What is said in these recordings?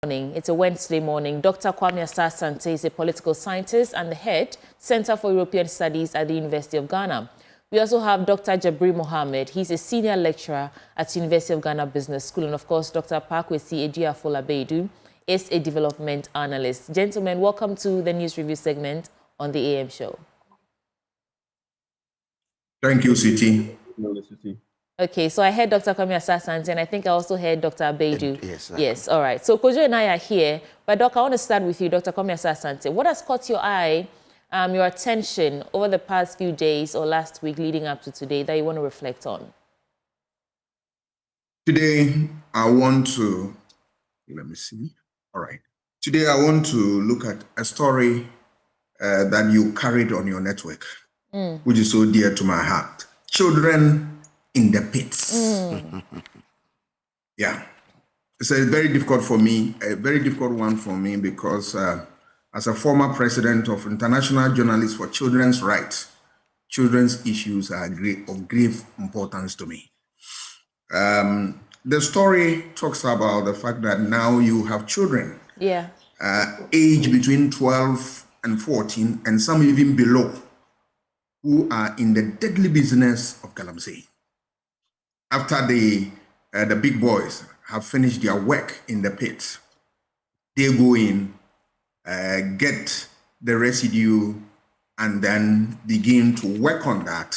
Morning. It's a Wednesday morning. Dr. Asah Asante is a political scientist and the head Center for European Studies at the University of Ghana. We also have Dr. Jabri Mohammed. He's a senior lecturer at University of Ghana Business School. And of course, Dr. Pakwesi Ediafola-Beidu is a development analyst. Gentlemen, welcome to the news review segment on the AM show. Thank you, Siti. Okay, so I heard Dr. Asah Asante, and I think I also heard Dr. Beidu. Yes. Yes, all right. So Kojo and I are here, but Doc, I want to start with you, Dr. Asah Asante. What has caught your eye, your attention over the past few days or last week leading up to today that you want to reflect on? Today, I want to, let me see. All right. Today, I want to look at a story that you carried on your network, which is so dear to my heart. Children in the pits. Yeah. It's a very difficult for me, a very difficult one for me because as a former president of International Journalists for Children's Rights, children's issues are of grave importance to me. The story talks about the fact that now you have children aged between 12 and 14, and some even below, who are in the deadly business of galamsey. After the big boys have finished their work in the pit, they go in, get the residue, and then begin to work on that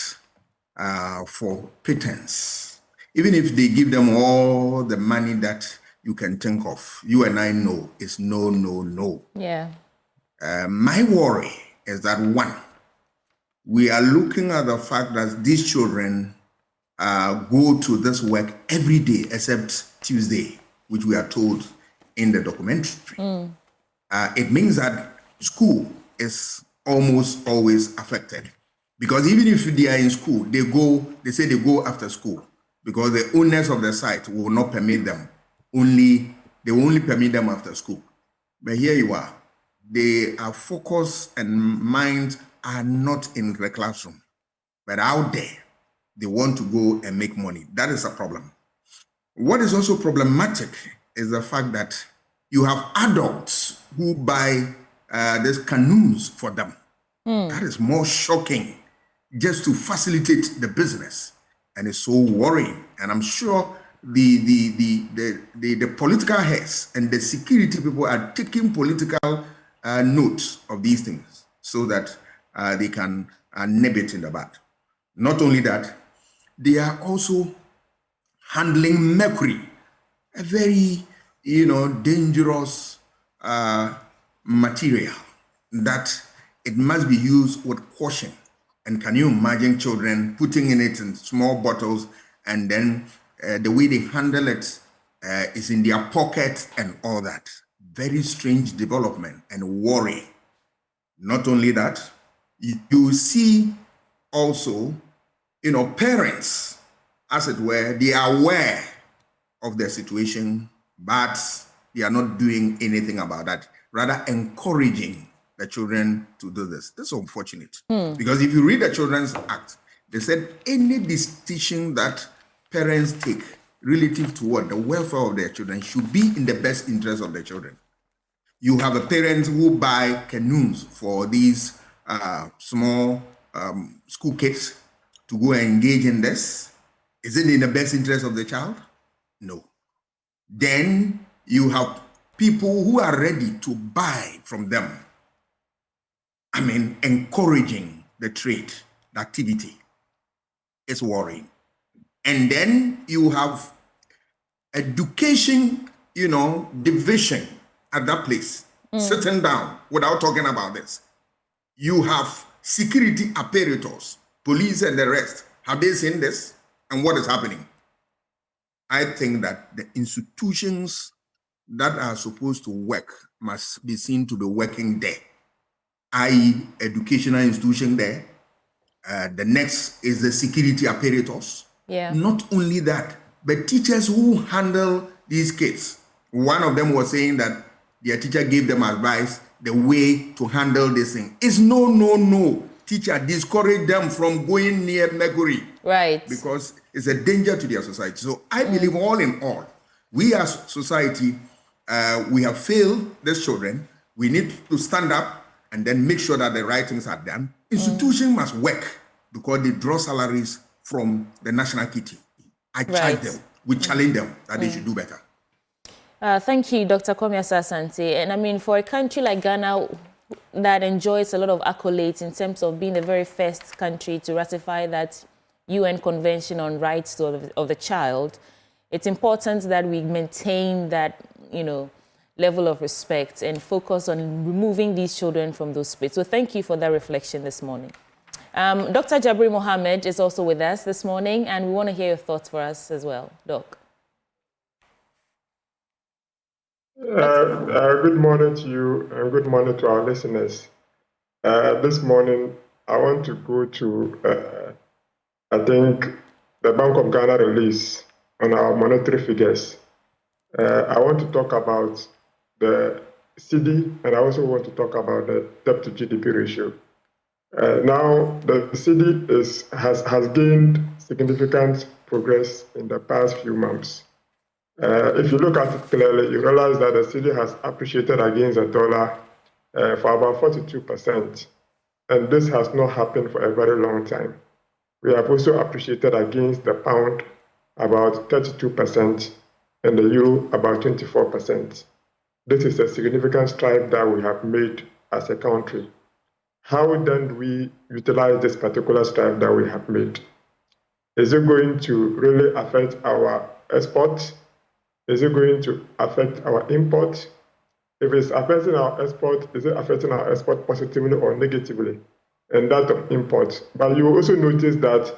for pittance. Even if they give them all the money that you can think of, you and I know it's no, no, no. Yeah. My worry is that, one, we are looking at the fact that these children go to this work every day except Tuesday, which we are told in the documentary. It means that school is almost always affected, because even if they are in school, they say they go after school because the owners of the site will not permit them. They will only permit them after school. But here you are. They are focused and minds are not in the classroom, but out there. They want to go and make money. That is a problem. What is also problematic is the fact that you have adults who buy these canoes for them. That is more shocking, just to facilitate the business. And it's so worrying. And I'm sure the political heads and the security people are taking political notes of these things so that they can nib it in the bud. Not only that, they are also handling mercury, a very, dangerous material that it must be used with caution. And can you imagine children putting it in small bottles, and then the way they handle it is in their pocket and all that? Very strange development and worry. Not only that, you see also, parents, as it were, they are aware of their situation, but they are not doing anything about that, rather encouraging the children to do this. This is unfortunate. Because if you read the Children's Act, they said any decision that parents take relative to the welfare of their children should be in the best interest of their children. You have a parent who buy canoes for these small school kids to go and engage in this. Is it in the best interest of the child? No. Then you have people who are ready to buy from them. Encouraging the trade, the activity. It's worrying. And then you have education, division at that place, sitting down without talking about this. You have security apparatus, police and the rest. Have they seen this? And what is happening? I think that the institutions that are supposed to work must be seen to be working there, i.e. educational institution there. The next is the security apparatus. Yeah. Not only that, but teachers who handle these kids. One of them was saying that their teacher gave them advice, the way to handle this thing. It's no. Teacher, discourage them from going near mercury. Right. Because it's a danger to their society. So I believe all in all, we as society we have failed these children. We need to stand up and then make sure that the right things are done. Institutions must work because they draw salaries from the national kitty. I charge them. We challenge them that they should do better. Thank you, Dr. Asah Asante. And I mean, for a country like Ghana that enjoys a lot of accolades in terms of being the very first country to ratify that UN Convention on Rights of the Child, it's important that we maintain that, level of respect and focus on removing these children from those spaces. So thank you for that reflection this morning. Dr. Jabri Mohammed is also with us this morning, and we want to hear your thoughts for us as well. Doc. Good morning to you and good morning to our listeners. This morning, I want to go to, I think, the Bank of Ghana release on our monetary figures. I want to talk about the CD, and I also want to talk about the debt to GDP ratio. Now, the CD has gained significant progress in the past few months. If you look at it clearly, you realize that the CD has appreciated against the dollar for about 42%, and this has not happened for a very long time. We have also appreciated against the pound about 32%, and the euro about 24%. This is a significant stride that we have made as a country. How then do we utilize this particular stride that we have made? Is it going to really affect our exports? Is it going to affect our import? If it's affecting our export, is it affecting our export positively or negatively? And that of imports. But you will also notice that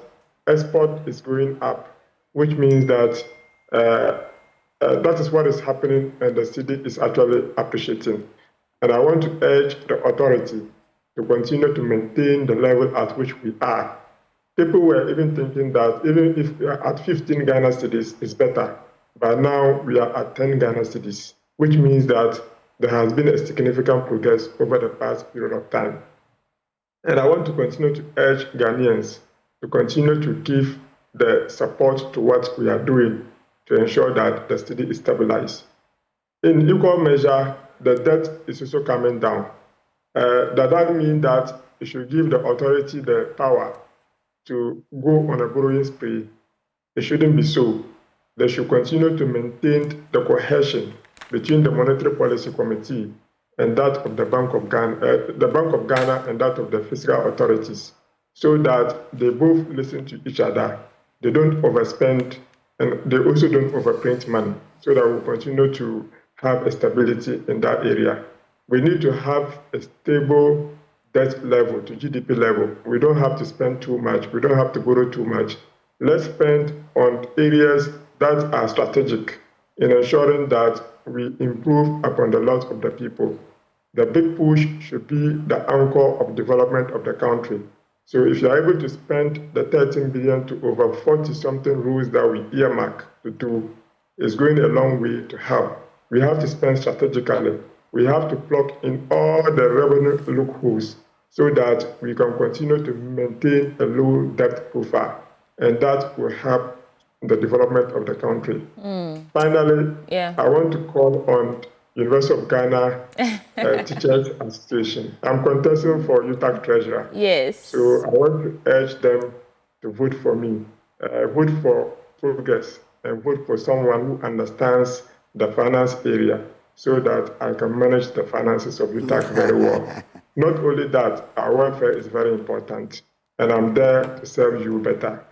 export is going up, which means that that is what is happening, and the CD is actually appreciating. And I want to urge the authority to continue to maintain the level at which we are. People were even thinking that even if we are at 15 Ghana cedis, it's better. But now we are at 10 Ghana cedis, which means that there has been a significant progress over the past period of time. And I want to continue to urge Ghanaians to continue to give the support to what we are doing to ensure that the cedi is stabilized. In equal measure, the debt is also coming down. That doesn't mean that it should give the authority the power to go on a borrowing spree. It shouldn't be so. They should continue to maintain the cohesion between the Monetary Policy Committee and that of the Bank of Ghana, and that of the fiscal authorities, so that they both listen to each other. They don't overspend, and they also don't overprint money, so that we'll continue to have a stability in that area. We need to have a stable debt level to GDP level. We don't have to spend too much. We don't have to borrow too much. Let's spend on areas that are strategic in ensuring that we improve upon the lot of the people. The big push should be the anchor of development of the country. So if you're able to spend the 13 billion to over 40-something rules that we earmark to do, it's going a long way to help. We have to spend strategically. We have to plug in all the revenue loopholes so that we can continue to maintain a low debt profile, and that will help the development of the country. Finally, I want to call on University of Ghana Teachers Association. I'm contesting for UTAC Treasurer. Yes. So I want to urge them to vote for me, vote for progress, and vote for someone who understands the finance area so that I can manage the finances of UTAC very well. Not only that, our welfare is very important, and I'm there to serve you better.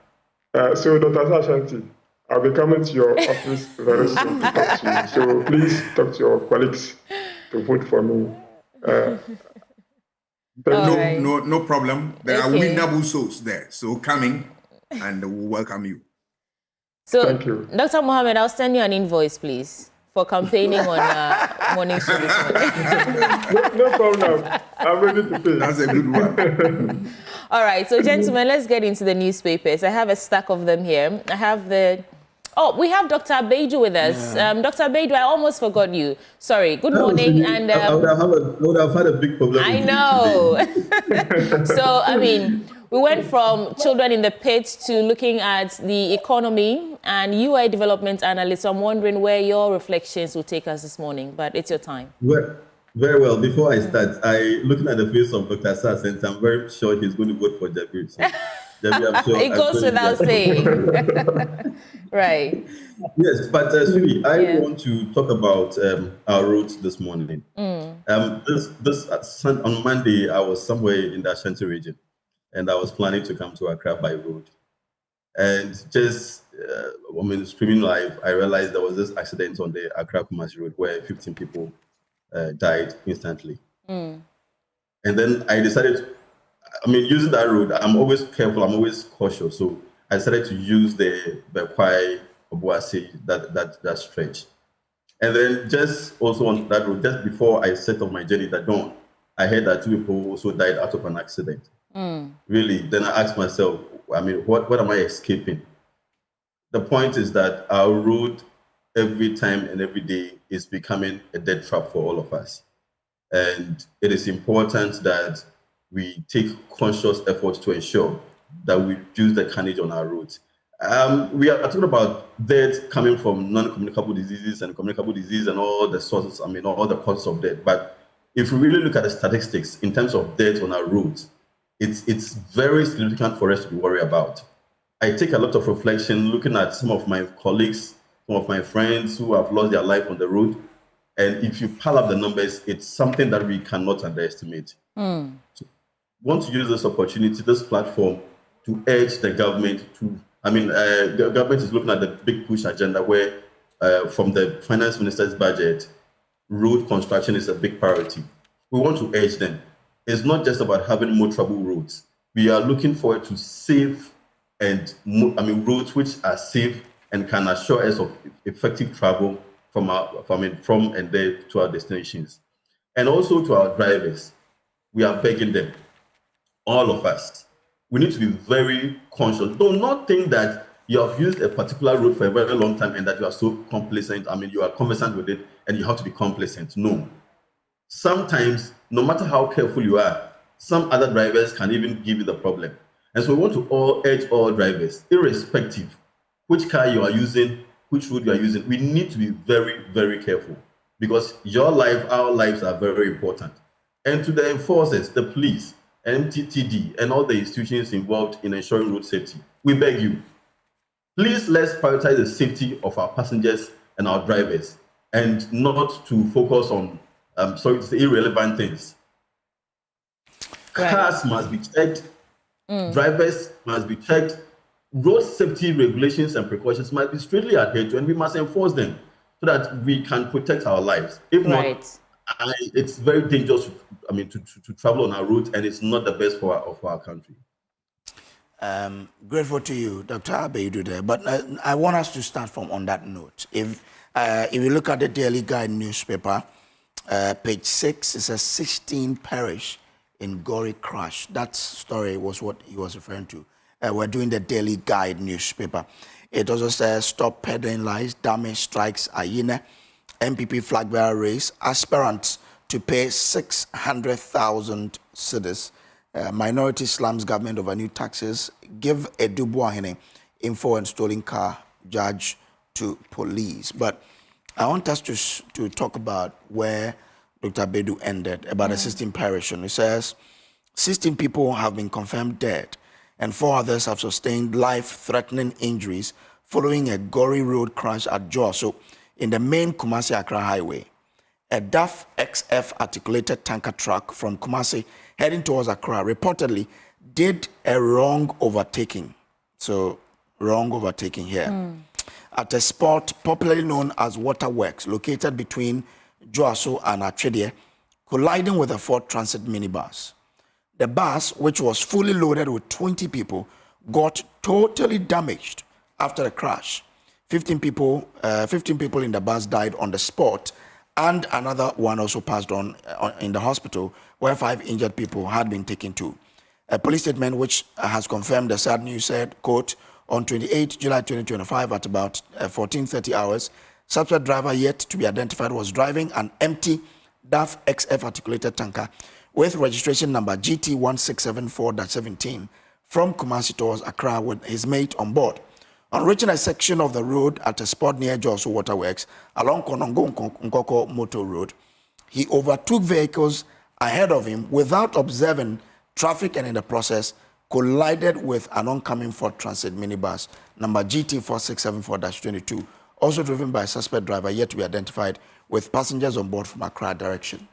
So, Dr. Asah Asante, I'll be coming to your office very soon to talk to you. So please talk to your colleagues to vote for me. No problem. There are winnable souls there. So coming, and we'll welcome you. So, thank you. Dr. Mohammed, I'll send you an invoice, please, for campaigning on morning show this morning. No problem. I'm ready to pay. That's a good one. All right, so gentlemen, let's get into the newspapers. I have a stack of them here. I have the... Oh, we have Dr. Abeju with us. Yeah. Dr. Abeju, I almost forgot you. Sorry. Good morning. And I would have had a big problem. I know. So, I mean, We went from children in the pit to looking at the economy and UI development analyst. So I'm wondering where your reflections will take us this morning, but it's your time. Well, very well. Before I start, looking at the face of Dr. Asah Asante, I'm very sure he's going to vote for Jabir. So, Jabir, I'm sure. It goes without saying. Right. Yes, but Suli, I want to talk about our roads this morning. On Monday, I was somewhere in the Ashanti region, and I was planning to come to Accra by road. And just, streaming live, I realized there was this accident on the Accra-Kumasi road where 15 people died instantly. And then I decided, using that road, I'm always careful, I'm always cautious. So I decided to use the Bekwai Obuasi, that stretch. And then just also on that road, just before I set off my journey that dawn, I heard that 2 people also died out of an accident. Really, then I asked myself, what am I escaping? The point is that our road every time and every day is becoming a death trap for all of us. And it is important that we take conscious efforts to ensure that we reduce the carnage on our roads. We are talking about death coming from non-communicable diseases and communicable disease and all the sources, all the causes of death. But if we really look at the statistics in terms of death on our roads, it's very significant for us to be worried about. I take a lot of reflection looking at some of my colleagues, some of my friends who have lost their life on the road. And if you pile up the numbers, it's something that we cannot underestimate. So I want to use this opportunity, this platform, to urge the government to, the government is looking at the big push agenda where from the finance minister's budget, road construction is a big priority. We want to urge them. It's not just about having more travel roads. We are looking forward to safe and roads which are safe and can assure us of effective travel from and there to our destinations. And also to our drivers, we are begging them, all of us, we need to be very conscious. Do not think that you have used a particular road for a very long time and that you are so complacent. You are conversant with it and you have to be complacent. No. Sometimes, no matter how careful you are, some other drivers can even give you the problem. And so we want to urge all drivers, irrespective which car you are using, which road you are using, we need to be very, very careful because your life, our lives are very, very important. And to the enforcers, the police, MTTD, and all the institutions involved in ensuring road safety, we beg you, please let's prioritize the safety of our passengers and our drivers and not to focus on irrelevant things. Right. Cars must be checked, drivers must be checked, road safety regulations and precautions must be strictly adhered to, and we must enforce them so that we can protect our lives. If not, it's very dangerous to travel on our roads, and it's not the best for our country. Grateful to you, Dr. Abeidu there, but I want us to start from on that note. If you look at the Daily Guide newspaper, page 6, it says 16 perish in gory crash. That story was what he was referring to. We're doing the Daily Guide newspaper. It also says stop peddling lies, damage strikes Ayine, NPP flag bearer race, aspirants to pay 600,000 cedis. Minority slums government over new taxes, give a Dubuahine info and stolen car judge to police. But I want us to talk about where Dr. Bedu ended, about the 16 parish. It says 16 people have been confirmed dead and 4 others have sustained life-threatening injuries following a gory road crash at Joso in the main Kumasi-Accra highway. A DAF XF articulated tanker truck from Kumasi heading towards Accra reportedly did a wrong overtaking. So, wrong overtaking here. At a spot popularly known as Waterworks, located between Joaso and Atwedie, colliding with a Ford Transit minibus. The bus, which was fully loaded with 20 people, got totally damaged after the crash. 15 people in the bus died on the spot, and another one also passed on in the hospital, where 5 injured people had been taken to. A police statement which has confirmed the sad news said, quote, on 28 July 2025 at about 14:30 hours, suspect driver yet to be identified was driving an empty DAF XF articulated tanker with registration number GT1674-17 from Kumasi towards Accra with his mate on board. On reaching a section of the road at a spot near Joso Waterworks along Konongo Nkoko Motor Road, he overtook vehicles ahead of him without observing traffic and in the process collided with an oncoming Ford Transit minibus number GT4674-22, also driven by a suspect driver yet to be identified, with passengers on board from Accra direction.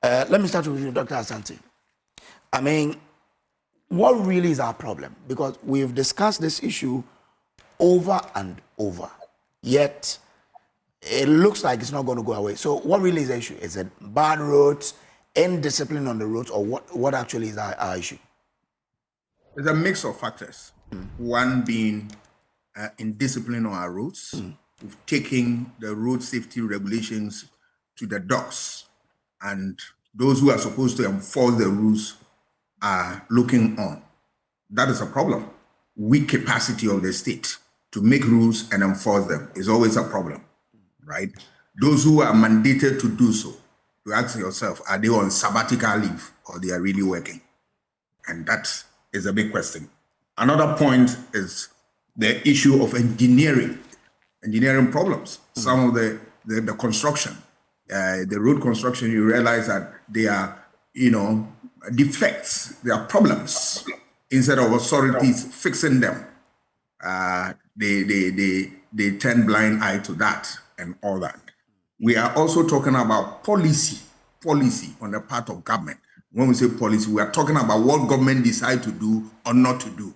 Let me start with you, Dr. Asante. I mean, what really is our problem? Because we've discussed this issue over and over, yet it looks like it's not going to go away. So what really is the issue? Is it bad roads, indiscipline on the roads, or what actually is our issue? It's a mix of factors. One being indiscipline on our roads. We've taken the road safety regulations to the dogs, and those who are supposed to enforce the rules are looking on. That is a problem. Weak capacity of the state to make rules and enforce them is always a problem, right? Those who are mandated to do so, you ask yourself, are they on sabbatical leave or they are really working? And that is a big question. Another point is the issue of engineering problems. Some of the construction, the road construction, you realize that they are, defects, they are problems. Instead of authorities fixing them, they turn blind eye to that and all that. We are also talking about policy on the part of government. When we say policy, we are talking about what government decide to do or not to do.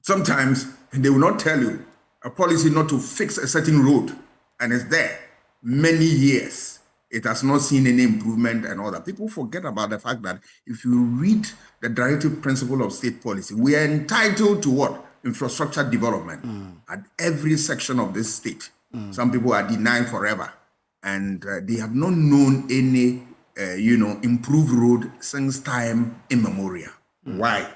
Sometimes they will not tell you a policy not to fix a certain road, and it's there many years. It has not seen any improvement and all that. People forget about the fact that if you read the directive principle of state policy, we are entitled to what? Infrastructure development at every section of this state. Some people are denied forever, and they have not known any, improved road since time immemorial. Why?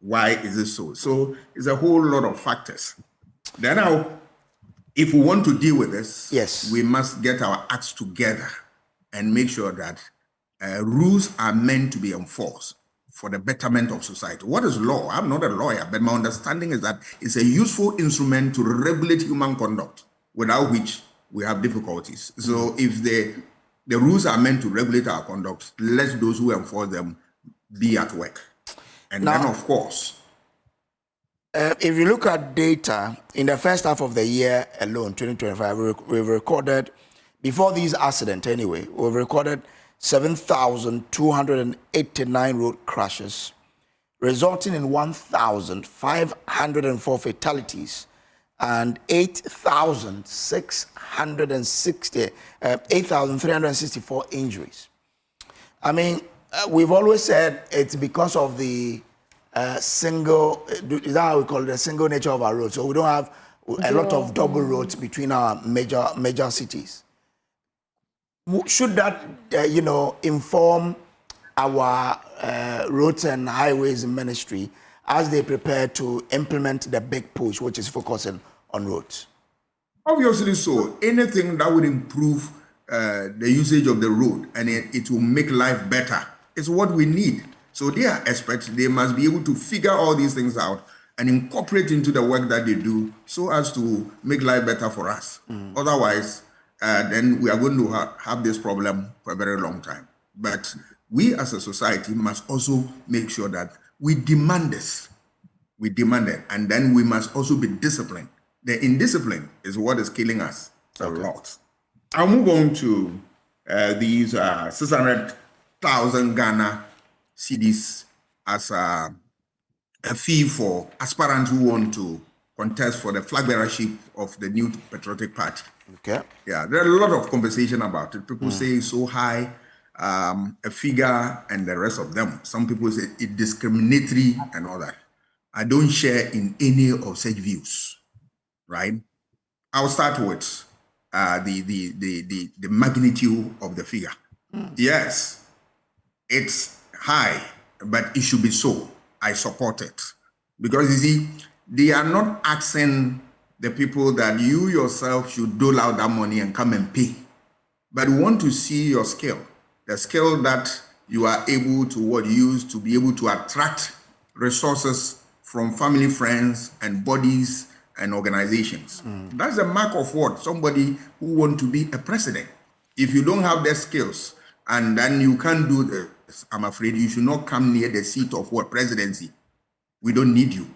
Why is it so? So it's a whole lot of factors. Then now, if we want to deal with this, yes, we must get our acts together and make sure that rules are meant to be enforced for the betterment of society. What is law? I'm not a lawyer, but my understanding is that it's a useful instrument to regulate human conduct, without which we have difficulties. So if the rules are meant to regulate our conduct, let those who enforce them be at work. And now, then, of course, if you look at data, in the first half of the year alone, 2025, we've recorded, before these accidents anyway, we've recorded 7,289 road crashes, resulting in 1,504 fatalities and 8,364 injuries. I mean, we've always said it's because of the single, is that how we call it, the single nature of our roads. So we don't have a lot of double roads between our major cities. Should that, inform our roads and highways ministry as they prepare to implement the big push, which is focusing on roads? Obviously so. Anything that would improve the usage of the road and it will make life better is what we need. So they are experts. They must be able to figure all these things out and incorporate into the work that they do so as to make life better for us. Otherwise, then we are going to have this problem for a very long time. But we as a society must also make sure that we demand this. We demand it. And then we must also be disciplined. The indiscipline is what is killing us a lot. I'll move on to these 600,000 Ghana cedis as a fee for aspirants who want to contest for the flag bearership of the new patriotic party. Okay. Yeah, there are a lot of conversation about it. People say it's so high, a figure, and the rest of them. Some people say it's discriminatory and all that. I don't share in any of such views, right? I'll start with the magnitude of the figure. Yes, it's high, but it should be so. I support it. Because you see, they are not asking the people that you yourself should dole out that money and come and pay. But we want to see your skill, the skill that you are able to use to be able to attract resources from family, friends, and bodies and organizations. That's a mark of what? Somebody who wants to be a president. If you don't have the skills and then you can't do this, I'm afraid you should not come near the seat of what? Presidency. We don't need you.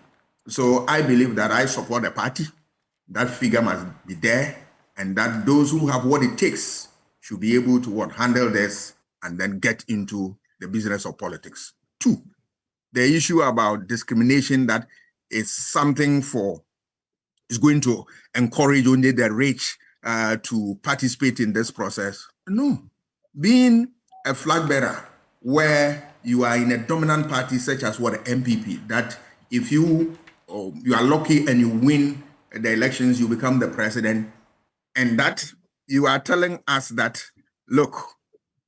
So I believe that I support the party. That figure must be there, and that those who have what it takes should be able to what? Handle this and then get into the business of politics. 2, the issue about discrimination, that is something is going to encourage only the rich to participate in this process. No. Being a flag bearer where you are in a dominant party such as what, NPP, that if you are lucky and you win the elections, you become the president, and that you are telling us that, look,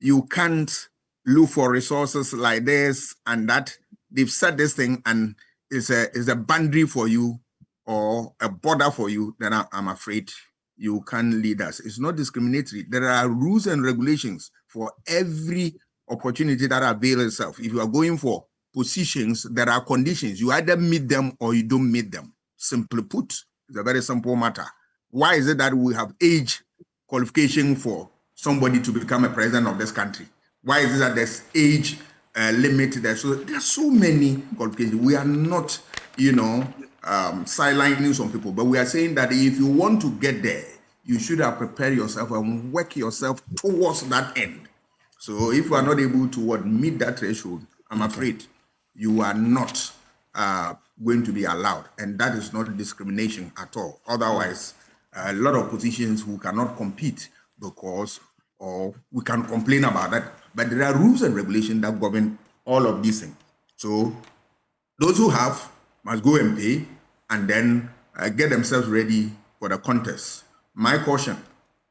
you can't look for resources like this, and that they've said this thing and is a boundary for you or a border for you, then I'm afraid you can't lead us. It's not discriminatory. There are rules and regulations for every opportunity that avails itself. If you are going for positions, there are conditions. You either meet them or you don't meet them. Simply put, it's a very simple matter. Why is it that we have age qualification for somebody to become a president of this country? Why is it that there's age limit? There are so many qualifications. We are not, sidelining some people, but we are saying that if you want to get there, you should have prepared yourself and work yourself towards that end. So if you are not able to meet that threshold, I'm afraid you are not going to be allowed. And that is not discrimination at all. Otherwise, a lot of positions who cannot compete because, or we can complain about that, but there are rules and regulations that govern all of these things. So those who have must go and pay and then get themselves ready for the contest. My caution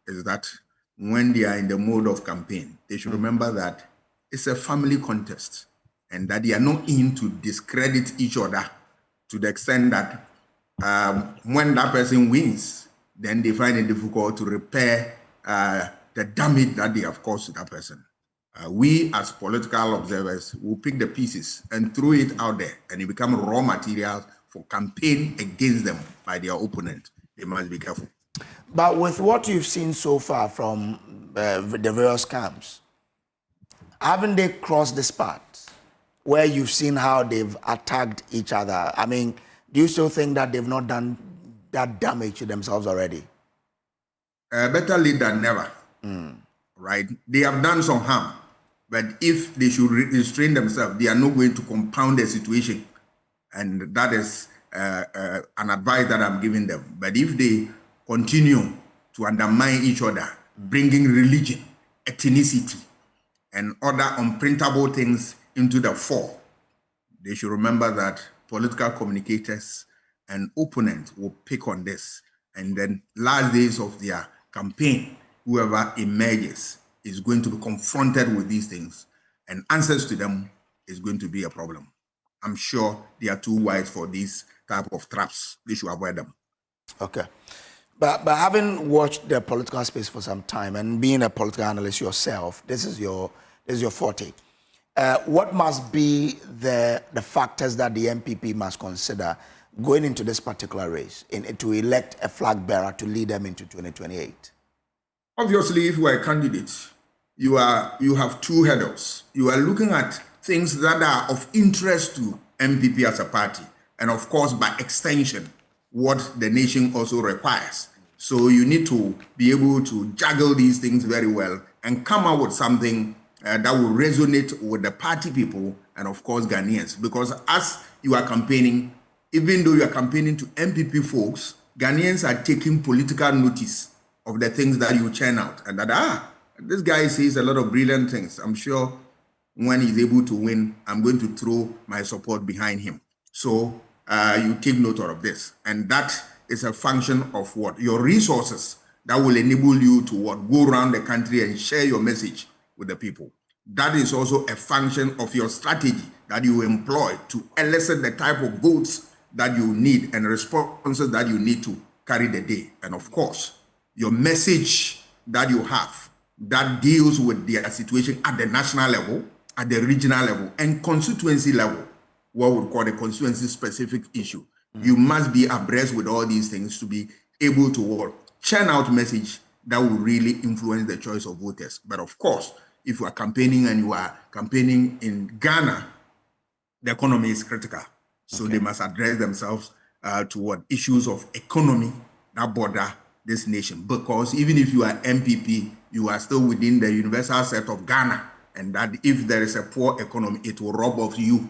is that when they are in the mode of campaign, they should remember that it's a family contest and that they are not in to discredit each other to the extent that when that person wins, then they find it difficult to repair the damage that they have caused to that person. We as political observers will pick the pieces and throw it out there, and it becomes raw material for campaign against them by their opponent. They must be careful. But with what you've seen so far from the various camps, haven't they crossed this path where you've seen how they've attacked each other? I mean, do you still think that they've not done that damage to themselves already? Better late than never, right? They have done some harm, but if they should restrain themselves, they are not going to compound the situation. And that is an advice that I'm giving them. But if they continue to undermine each other, bringing religion, ethnicity, and other unprintable things into the fore, they should remember that political communicators and opponents will pick on this. And then last days of their campaign, whoever emerges is going to be confronted with these things, and answers to them is going to be a problem. I'm sure they are too wise for these type of traps. They should avoid them. Okay. But having watched the political space for some time and being a political analyst yourself, this is your forte. What must be the factors that the NPP must consider going into this particular race to elect a flag bearer to lead them into 2028? Obviously, if you are a candidate, you have two hurdles. You are looking at things that are of interest to NPP as a party, and of course, by extension, what the nation also requires. So you need to be able to juggle these things very well and come out with something that will resonate with the party people and of course Ghanaians. Because as you are campaigning, even though you are campaigning to NPP folks, Ghanaians are taking political notice of the things that you churn out. And that, this guy says a lot of brilliant things. I'm sure when he's able to win, I'm going to throw my support behind him. So you take note of this. And that is a function of what? Your resources that will enable you to what? Go around the country and share your message with the people. That is also a function of your strategy that you employ to elicit the type of votes that you need and responses that you need to carry the day. And of course, your message that you have that deals with their situation at the national level, at the regional level, and constituency level what we call the constituency-specific issue. You must be abreast with all these things to be able to churn out message that will really influence the choice of voters. But of course, if you are campaigning and you are campaigning in Ghana, the economy is critical. So they must address themselves to what issues of economy that border this nation. Because even if you are NPP, you are still within the universal set of Ghana. And that if there is a poor economy, it will rob of you.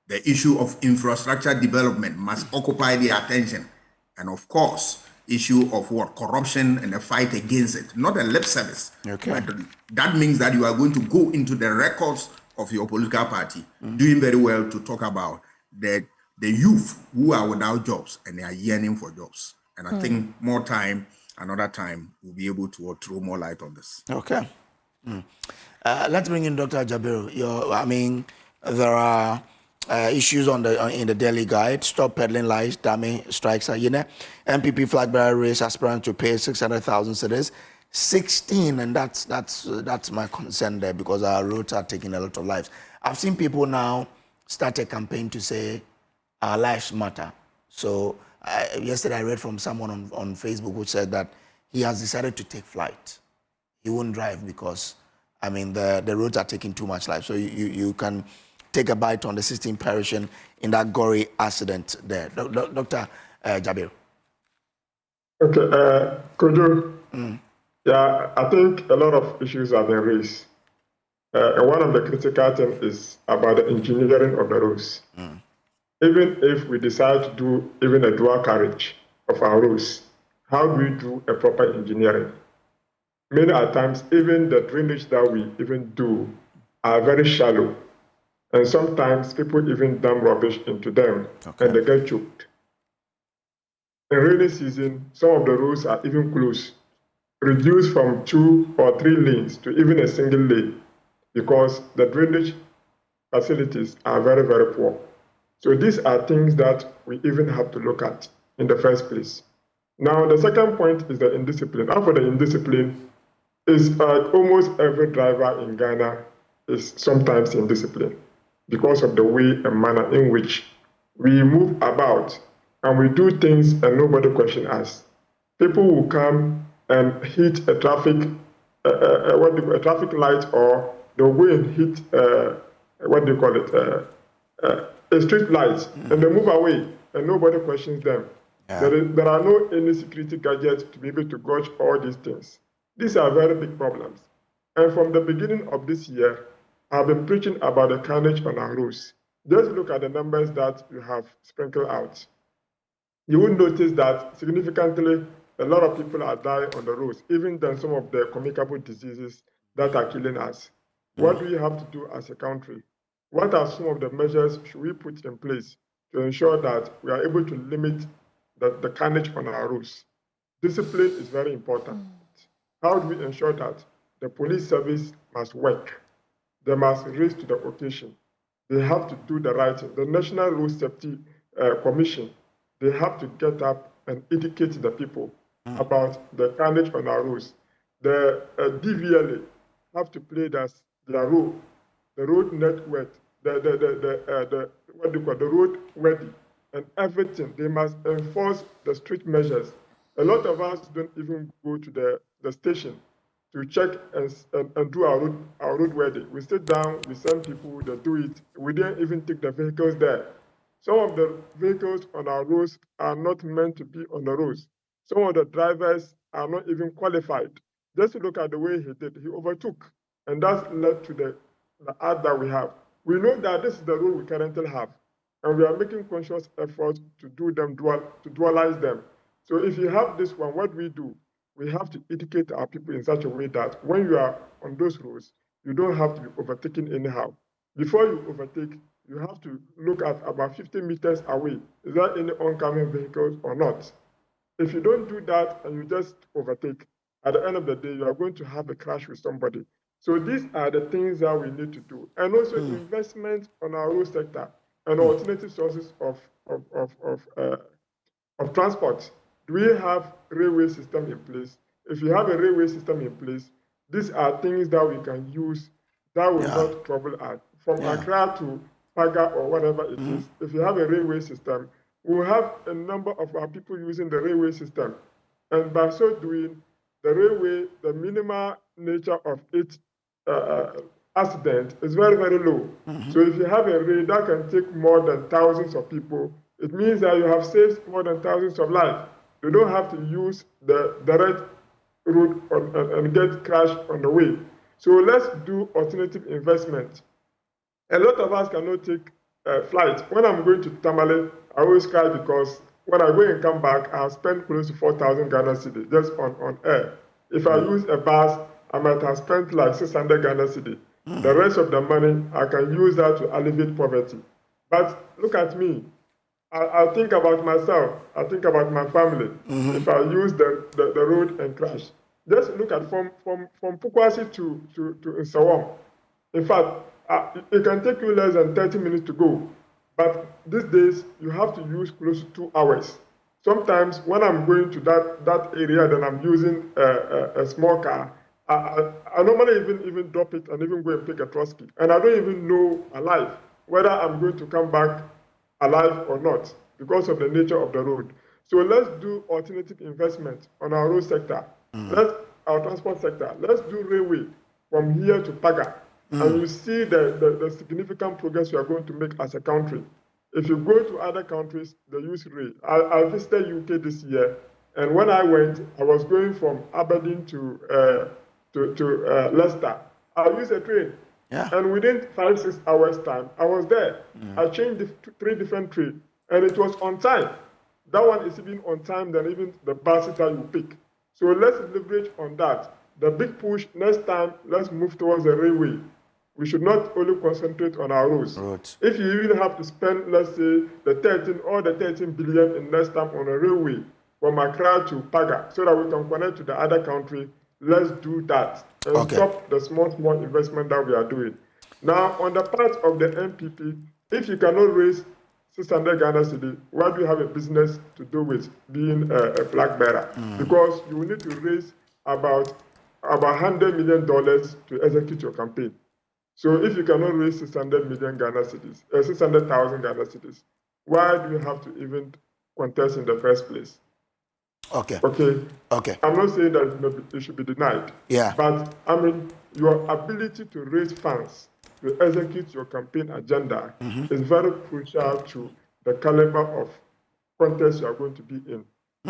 The issue of infrastructure development must occupy the attention. And of course, issue of corruption and the fight against it, not a lip service. But that means that you are going to go into the records of your political party, doing very well to talk about the youth who are without jobs and they are yearning for jobs. And I think another time, we'll be able to throw more light on this. Okay. Let's bring in Dr. Jabiru. There are issues in the Daily Guide. Stop peddling lies, dummy strikes are NPP flag bearer race aspirant to pay 600,000 cedis. 16, and that's my concern there, because our roads are taking a lot of lives. I've seen people now start a campaign to say our lives matter. So yesterday I read from someone on Facebook who said that he has decided to take flight. He won't drive because the roads are taking too much life. So you can take a bite on the 16th parish in that gory accident there. Dr. Jabiru. Okay, Kojo. Yeah, I think a lot of issues have been raised. And one of the critical things is about the engineering of the roads. Even if we decide to do even a dual carriage of our roads, how do we do a proper engineering? Many times, even the drainage that we even do are very shallow. And sometimes people even dump rubbish into them and they get choked. In rainy season, some of the roads are even closed, reduced from 2 or 3 lanes to even a single lane, because the drainage facilities are very, very poor. So these are things that we even have to look at in the first place. Now, the second point is the indiscipline. After the indiscipline is almost every driver in Ghana is sometimes indisciplined because of the way and manner in which we move about and we do things and nobody question us. People will come and hit a traffic light, or they'll go and hit a street light, and they move away and nobody questions them. There are no any security gadgets to be able to gauge all these things. These are very big problems. And from the beginning of this year, I've been preaching about the carnage on our roads. Just look at the numbers that you have sprinkled out. You will notice that significantly a lot of people are dying on the roads, even than some of the communicable diseases that are killing us. What do we have to do as a country? What are some of the measures should we put in place to ensure that we are able to limit the carnage on our roads? Discipline is very important. How do we ensure that the police service must work? They must rise to the occasion. They have to do the right thing. The National Road Safety Commission, they have to get up and educate the people about the carnage on our roads. The DVLA have to play their role. The road network, the road ready, and everything. They must enforce the strict measures. A lot of us don't even go to the station to check and do our road ready. We sit down, we send people, they do it. We didn't even take the vehicles there. Some of the vehicles on our roads are not meant to be on the roads. Some of the drivers are not even qualified. Just look at the way he did. He overtook, and that led to the act that we have. We know that this is the rule we currently have, and we are making conscious efforts to do them, to dualize them. So if you have this one, what we do, we have to educate our people in such a way that when you are on those roads, you don't have to be overtaken anyhow. Before you overtake, you have to look at about 50 meters away. Is there any oncoming vehicles or not? If you don't do that and you just overtake, at the end of the day, you are going to have a crash with somebody. So these are the things that we need to do. And also investment on our road sector and alternative sources of transport. Do we have railway system in place? If you have a railway system in place, these are things that we can use that will not trouble us. From Accra to Paga or whatever it is, if you have a railway system, we will have a number of our people using the railway system. And by so doing, the railway, the minimal nature of its accident is very, very low. So if you have a rail that can take more than thousands of people, it means that you have saved more than thousands of lives. You don't have to use the direct route and get crashed on the way. So let's do alternative investment. A lot of us cannot take flights. When I'm going to Tamale, I always cry because when I go and come back, I have spent close to 4,000 Ghana cedi just on air. If I use a bus, I might have spent like 600 Ghana cedi. The rest of the money, I can use that to alleviate poverty. But look at me. I think about myself. I think about my family. If I use the road and crash. Just look at from Pukwasi to Nsawam. In fact, it can take you less than 30 minutes to go. But these days, you have to use close to 2 hours. Sometimes when I'm going to that area, then I'm using a small car. I normally even drop it and even go and pick a trolley. And I don't even know alive whether I'm going to come back alive or not because of the nature of the road. So let's do alternative investment on our road sector. Our transport sector. Let's do railway from here to Paga. And you see the significant progress we are going to make as a country. If you go to other countries, they use rail. I visited UK this year, and when I went, I was going from Aberdeen to Leicester. I used a train, and within 5-6 hours time, I was there. I changed 3 different trains, and it was on time. That one is even on time than even the buses that you pick. So let's leverage on that. The big push next time, let's move towards the railway. We should not only concentrate on our roads. If you even have to spend, let's say, the 13 billion in next time on a railway from Accra to Paga, so that we can connect to the other country, let's do that and stop the small investment that we are doing. Now, on the part of the NPP, if you cannot raise 600 Ghana cedi, why do you have a business to do with being a flag bearer? Because you will need to raise about $100 million to execute your campaign. So if you cannot raise 600 million Ghana cedis, 600,000 Ghana cedis, why do you have to even contest in the first place? Okay. I'm not saying that it should be denied. But I mean, your ability to raise funds to execute your campaign agenda is very crucial to the caliber of contest you are going to be in.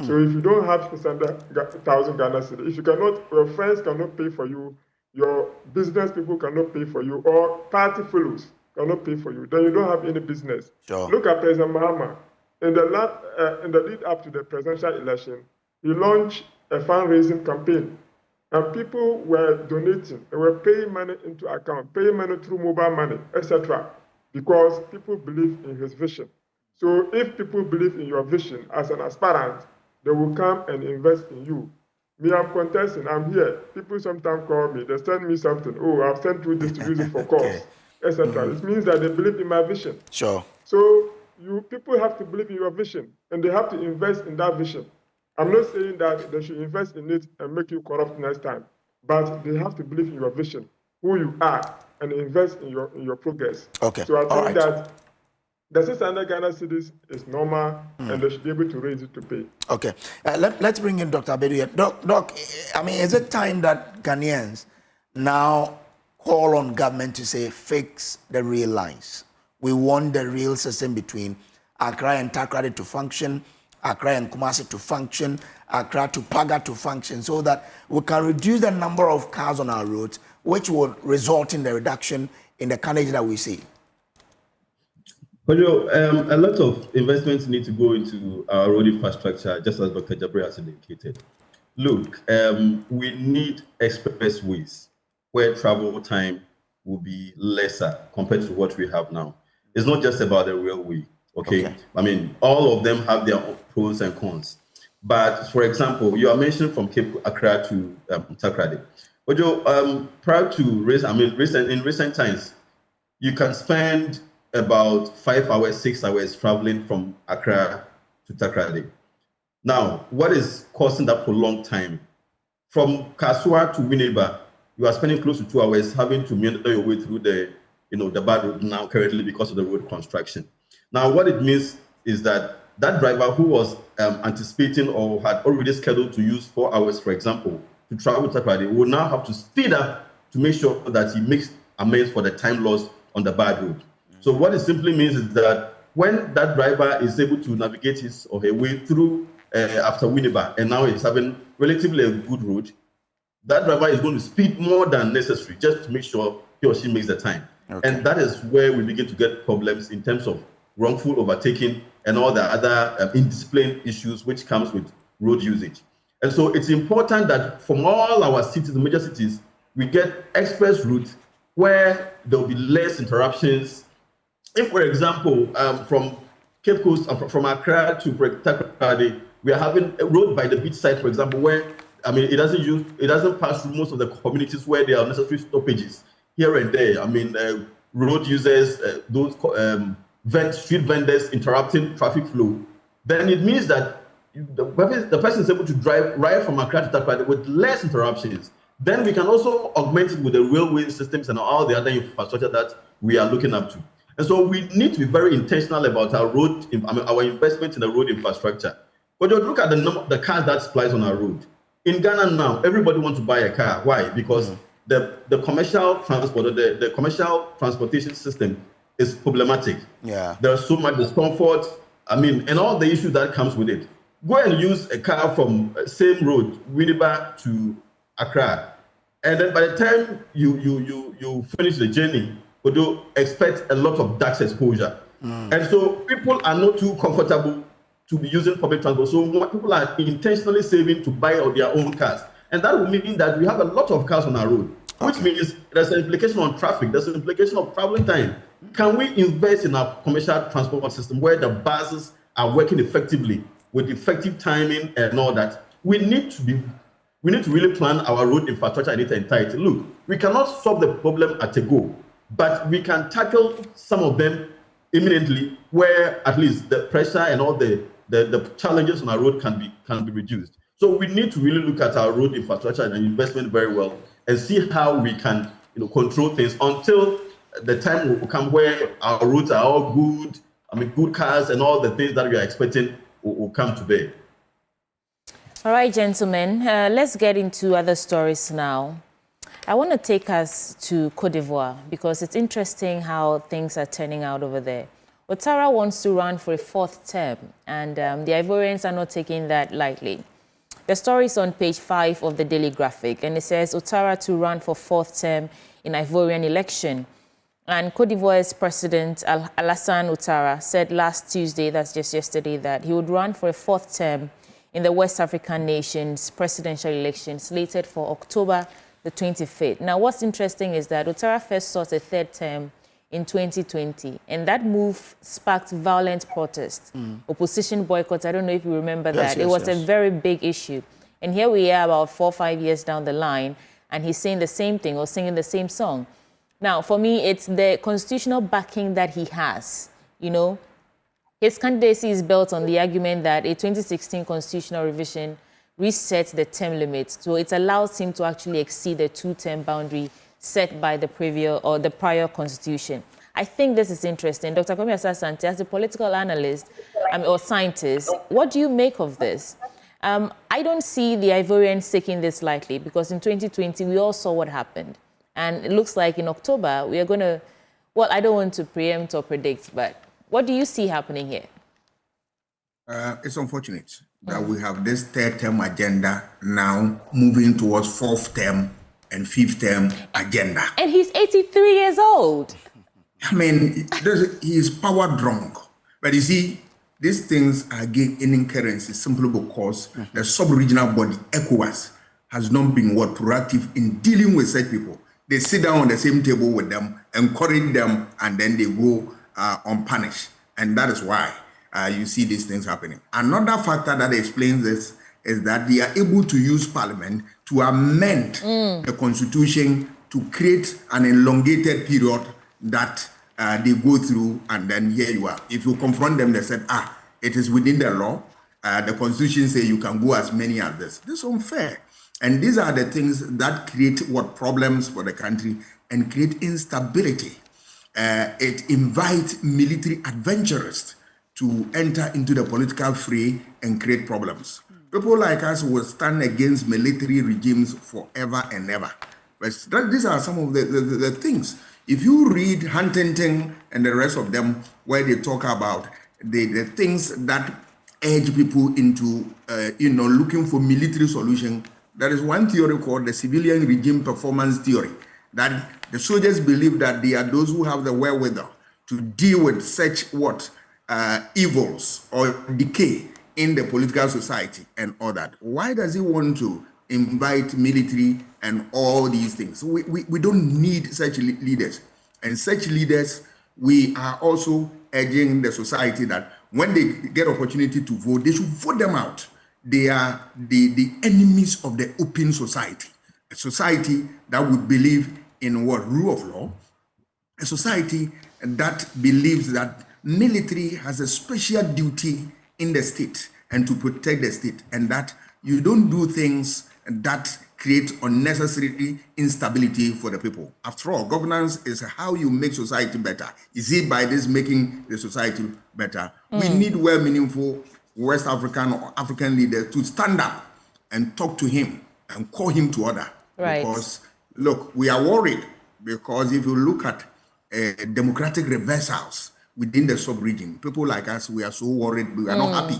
So if you don't have 600,000 Ghana cedis, if you cannot, your friends cannot pay for you, your business people cannot pay for you, or party fellows cannot pay for you, then you don't have any business. Look at President Mahama. In the lead up to the presidential election, he launched a fundraising campaign, and people were donating. They were paying money into account, paying money through mobile money, etc., because people believe in his vision. So if people believe in your vision as an aspirant, they will come and invest in you. Me, I'm contesting, I'm here. People sometimes call me, they send me something. Oh, I've sent you this to use it for calls, etc. It means that they believe in my vision. So people have to believe in your vision, and they have to invest in that vision. I'm not saying that they should invest in it and make you corrupt next time, but they have to believe in your vision, who you are, and invest in your progress. So I think that the 600 Ghana cedis is normal, and they should be able to raise it to pay. Let's bring in Dr. Abedu here. Doc, I mean, is it time that Ghanaians now call on government to say, fix the rail lines? We want the rail system between Accra and Takoradi to function, Accra and Kumasi to function, Accra to Paga to function, so that we can reduce the number of cars on our roads, which will result in the reduction in the carnage that we see. But a lot of investments need to go into our road infrastructure, just as Dr. Jabri has indicated. Look, we need expressways where travel time will be lesser compared to what we have now. It's not just about the railway, okay? I mean, all of them have their pros and cons. But for example, you are mentioning from Cape Accra to Takoradi. But prior to in recent times, you can spend about 5 hours, 6 hours traveling from Accra to Takoradi. Now, what is causing that prolonged time? From Kasua to Winneba, you are spending close to 2 hours having to meander your way through the the bad road now currently because of the road construction. Now, what it means is that that driver who was anticipating or had already scheduled to use 4 hours, for example, to travel to Takoradi, will now have to speed up to make sure that he makes amends for the time lost on the bad road. So what it simply means is that when that driver is able to navigate his or her way through after Winneba, and now he's having relatively a good road, that driver is going to speed more than necessary just to make sure he or she makes the time. Okay. And that is where we begin to get problems in terms of wrongful overtaking and all the other indiscipline issues which comes with road usage. And so it's important that from all our cities, major cities, we get express routes where there will be less interruptions. If, for example, from Cape Coast, from Accra to Takoradi, we are having a road by the beach side, for example, where it doesn't pass through most of the communities where there are necessary stoppages here and there. Road users, those street vendors interrupting traffic flow. Then it means that the person is able to drive right from Accra to Takoradi with less interruptions. Then we can also augment it with the railway systems and all the other infrastructure that we are looking up to. And so we need to be very intentional about our our investment in the road infrastructure. But you look at the cars that supplies on our road. In Ghana now, everybody wants to buy a car. Why? Because the commercial transport, the commercial transportation system is problematic. Yeah. There's so much discomfort, and all the issues that comes with it. Go and use a car from same road, Winneba to Accra, and then by the time you finish the journey, you do expect a lot of dust exposure. And so people are not too comfortable to be using public transport. So people are intentionally saving to buy their own cars. And that will mean that we have a lot of cars on our road, which means there's an implication on traffic, there's an implication of traveling time. Can we invest in our commercial transport system where the buses are working effectively with effective timing and all that? We need to really plan our road infrastructure in its entirety. Look, we cannot solve the problem at a go, but we can tackle some of them imminently where at least the pressure and all the challenges on our road can be reduced. So we need to really look at our road infrastructure and investment very well and see how we can control things until the time will come where our roads are all good, good cars and all the things that we are expecting will come to bear. All right, gentlemen, let's get into other stories now. I want to take us to Côte d'Ivoire because it's interesting how things are turning out over there. Ouattara wants to run for a 4th term, and the Ivorians are not taking that lightly. The story is on page 5 of the Daily Graphic, and it says Ouattara to run for 4th term in Ivorian election. And Côte d'Ivoire's President Alassane Ouattara said last Tuesday, that's just yesterday, that he would run for a 4th term in the West African nation's presidential election slated for October the 25th. Now, what's interesting is that Ouattara first sought a 3rd term in 2020, and that move sparked violent protests, opposition boycotts. I don't know if you remember that. It was a very big issue. And here we are about 4 or 5 years down the line, and he's saying the same thing or singing the same song. Now, for me, it's the constitutional backing that he has. His candidacy is built on the argument that a 2016 constitutional revision resets the term limit. So it allows him to actually exceed the 2-term boundary set by the prior constitution. I think this is interesting. Dr. Kwame Asah Asante, as a political analyst or scientist, what do you make of this? I don't see the Ivorians taking this lightly because in 2020, we all saw what happened. And it looks like in October, we are going to, well, I don't want to preempt or predict, but what do you see happening here? It's unfortunate that we have this 3rd term agenda now moving towards 4th term and 5th term agenda. And he's 83 years old. He is power drunk. But you see, these things are gaining currency simply because the sub-regional body, ECOWAS, has not been proactive in dealing with such people. They sit down on the same table with them, encourage them, and then they go unpunished. And that is why you see these things happening. Another factor that explains this is that they are able to use parliament to amend the constitution to create an elongated period that they go through, and then here you are. If you confront them, they said, it is within the law. The constitution says you can go as many as this. This is unfair. And these are the things that create problems for the country and create instability. it invites military adventurers to enter into the political fray and create problems. People like us will stand against military regimes forever and ever. But these are some of the things. If you read Huntington and the rest of them, where they talk about the things that urge people into, looking for military solution, there is one theory called the civilian regime performance theory, that the soldiers believe that they are those who have the wherewithal to deal with such evils or decay in the political society and all that. Why does he want to invite military and all these things? We don't need such leaders. And such leaders, we are also urging the society that when they get opportunity to vote, they should vote them out. They are the enemies of the open society, a society that would believe in what? Rule of law, a society that believes that military has a special duty in the state and to protect the state, and that you don't do things that create unnecessary instability for the people. After all, governance is how you make society better. Is it by this making the society better? We need well meaningful West African or African leaders to stand up and talk to him and call him to order. Right. Because, look, we are worried because if you look at democratic reversals within the sub-region, people like us, we are so worried, we are not happy.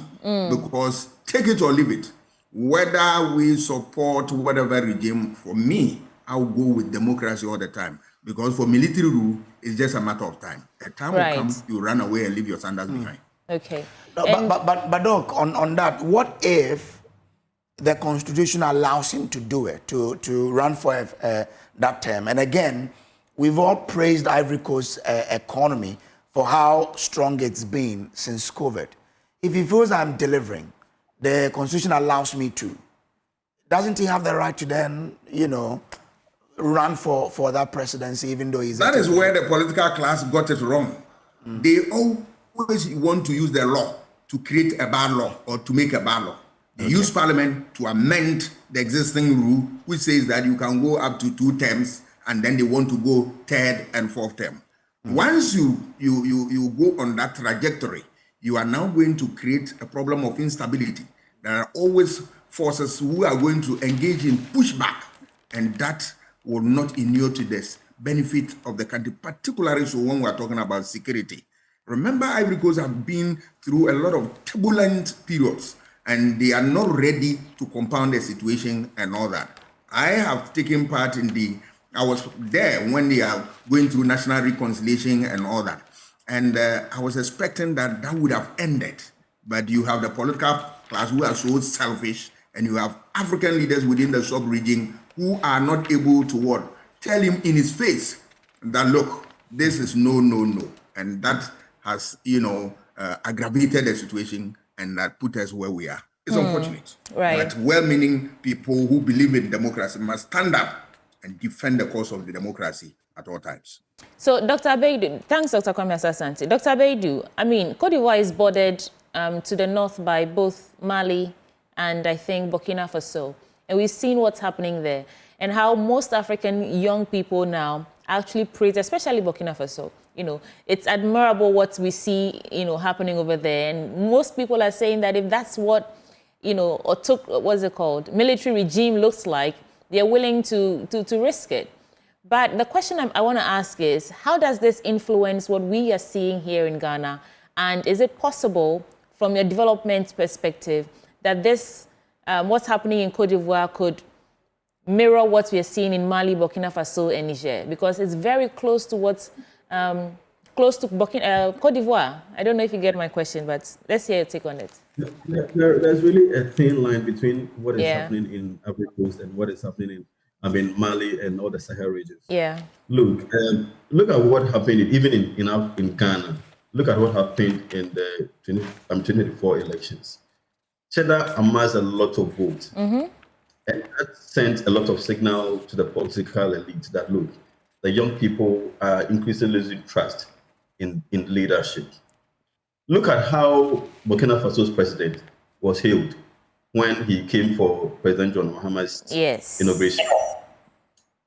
Because take it or leave it. Whether we support whatever regime, for me, I'll go with democracy all the time. Because for military rule, it's just a matter of time. A time will come, you run away and leave your sandals behind. Okay. But Doc, on that, what if the Constitution allows him to do it, to run for that term? And again, we've all praised Ivory Coast's economy for how strong it's been since COVID. If he feels I'm delivering, the Constitution allows me to, doesn't he have the right to then, run for that presidency, even though he's... That is where the political class got it wrong. They always want to use the law to create a bad law or to make a bad law. They use parliament to amend the existing rule, which says that you can go up to 2 terms, and then they want to go 3rd and 4th term. Once you go on that trajectory, you are now going to create a problem of instability. There are always forces who are going to engage in pushback, and that will not inure to this benefit of the country, particularly so when we are talking about security. Remember, Ivory Coast have been through a lot of turbulent periods, and they are not ready to compound the situation and all that. I have taken part in I was there when they are going through national reconciliation and all that. And I was expecting that would have ended. But you have the political class who are so selfish, and you have African leaders within the sub-region who are not able to tell him in his face that, look, this is no. And that has, aggravated the situation, and that put us where we are. It's unfortunate. Right. But well-meaning people who believe in democracy must stand up and defend the cause of the democracy at all times. So, Dr. Abeidu, thanks, Dr. Kwame Asah Asante. Dr. Abeidu, Cote d'Ivoire is bordered to the north by both Mali and, I think, Burkina Faso. And we've seen what's happening there and how most African young people now actually praise, especially Burkina Faso. It's admirable what we see, happening over there. And most people are saying that if that's what, military regime looks like, they're willing to risk it. But the question I want to ask is, how does this influence what we are seeing here in Ghana? And is it possible, from your development perspective, that this, what's happening in Cote d'Ivoire could mirror what we are seeing in Mali, Burkina Faso, and Niger? Because it's very close to what's close to Cote d'Ivoire. I don't know if you get my question, but let's hear your take on it. There's really a thin line between what is happening in Ivory Coast and what is happening in Mali and all the Sahel regions. Yeah. Look at what happened even in Ghana. Look at what happened in the 2024 elections. Cheddar amassed a lot of votes. And that sent a lot of signal to the political elite that, look, the young people are increasingly losing trust in leadership. Look at how Burkina Faso's president was hailed when he came for President John Mahama's inauguration.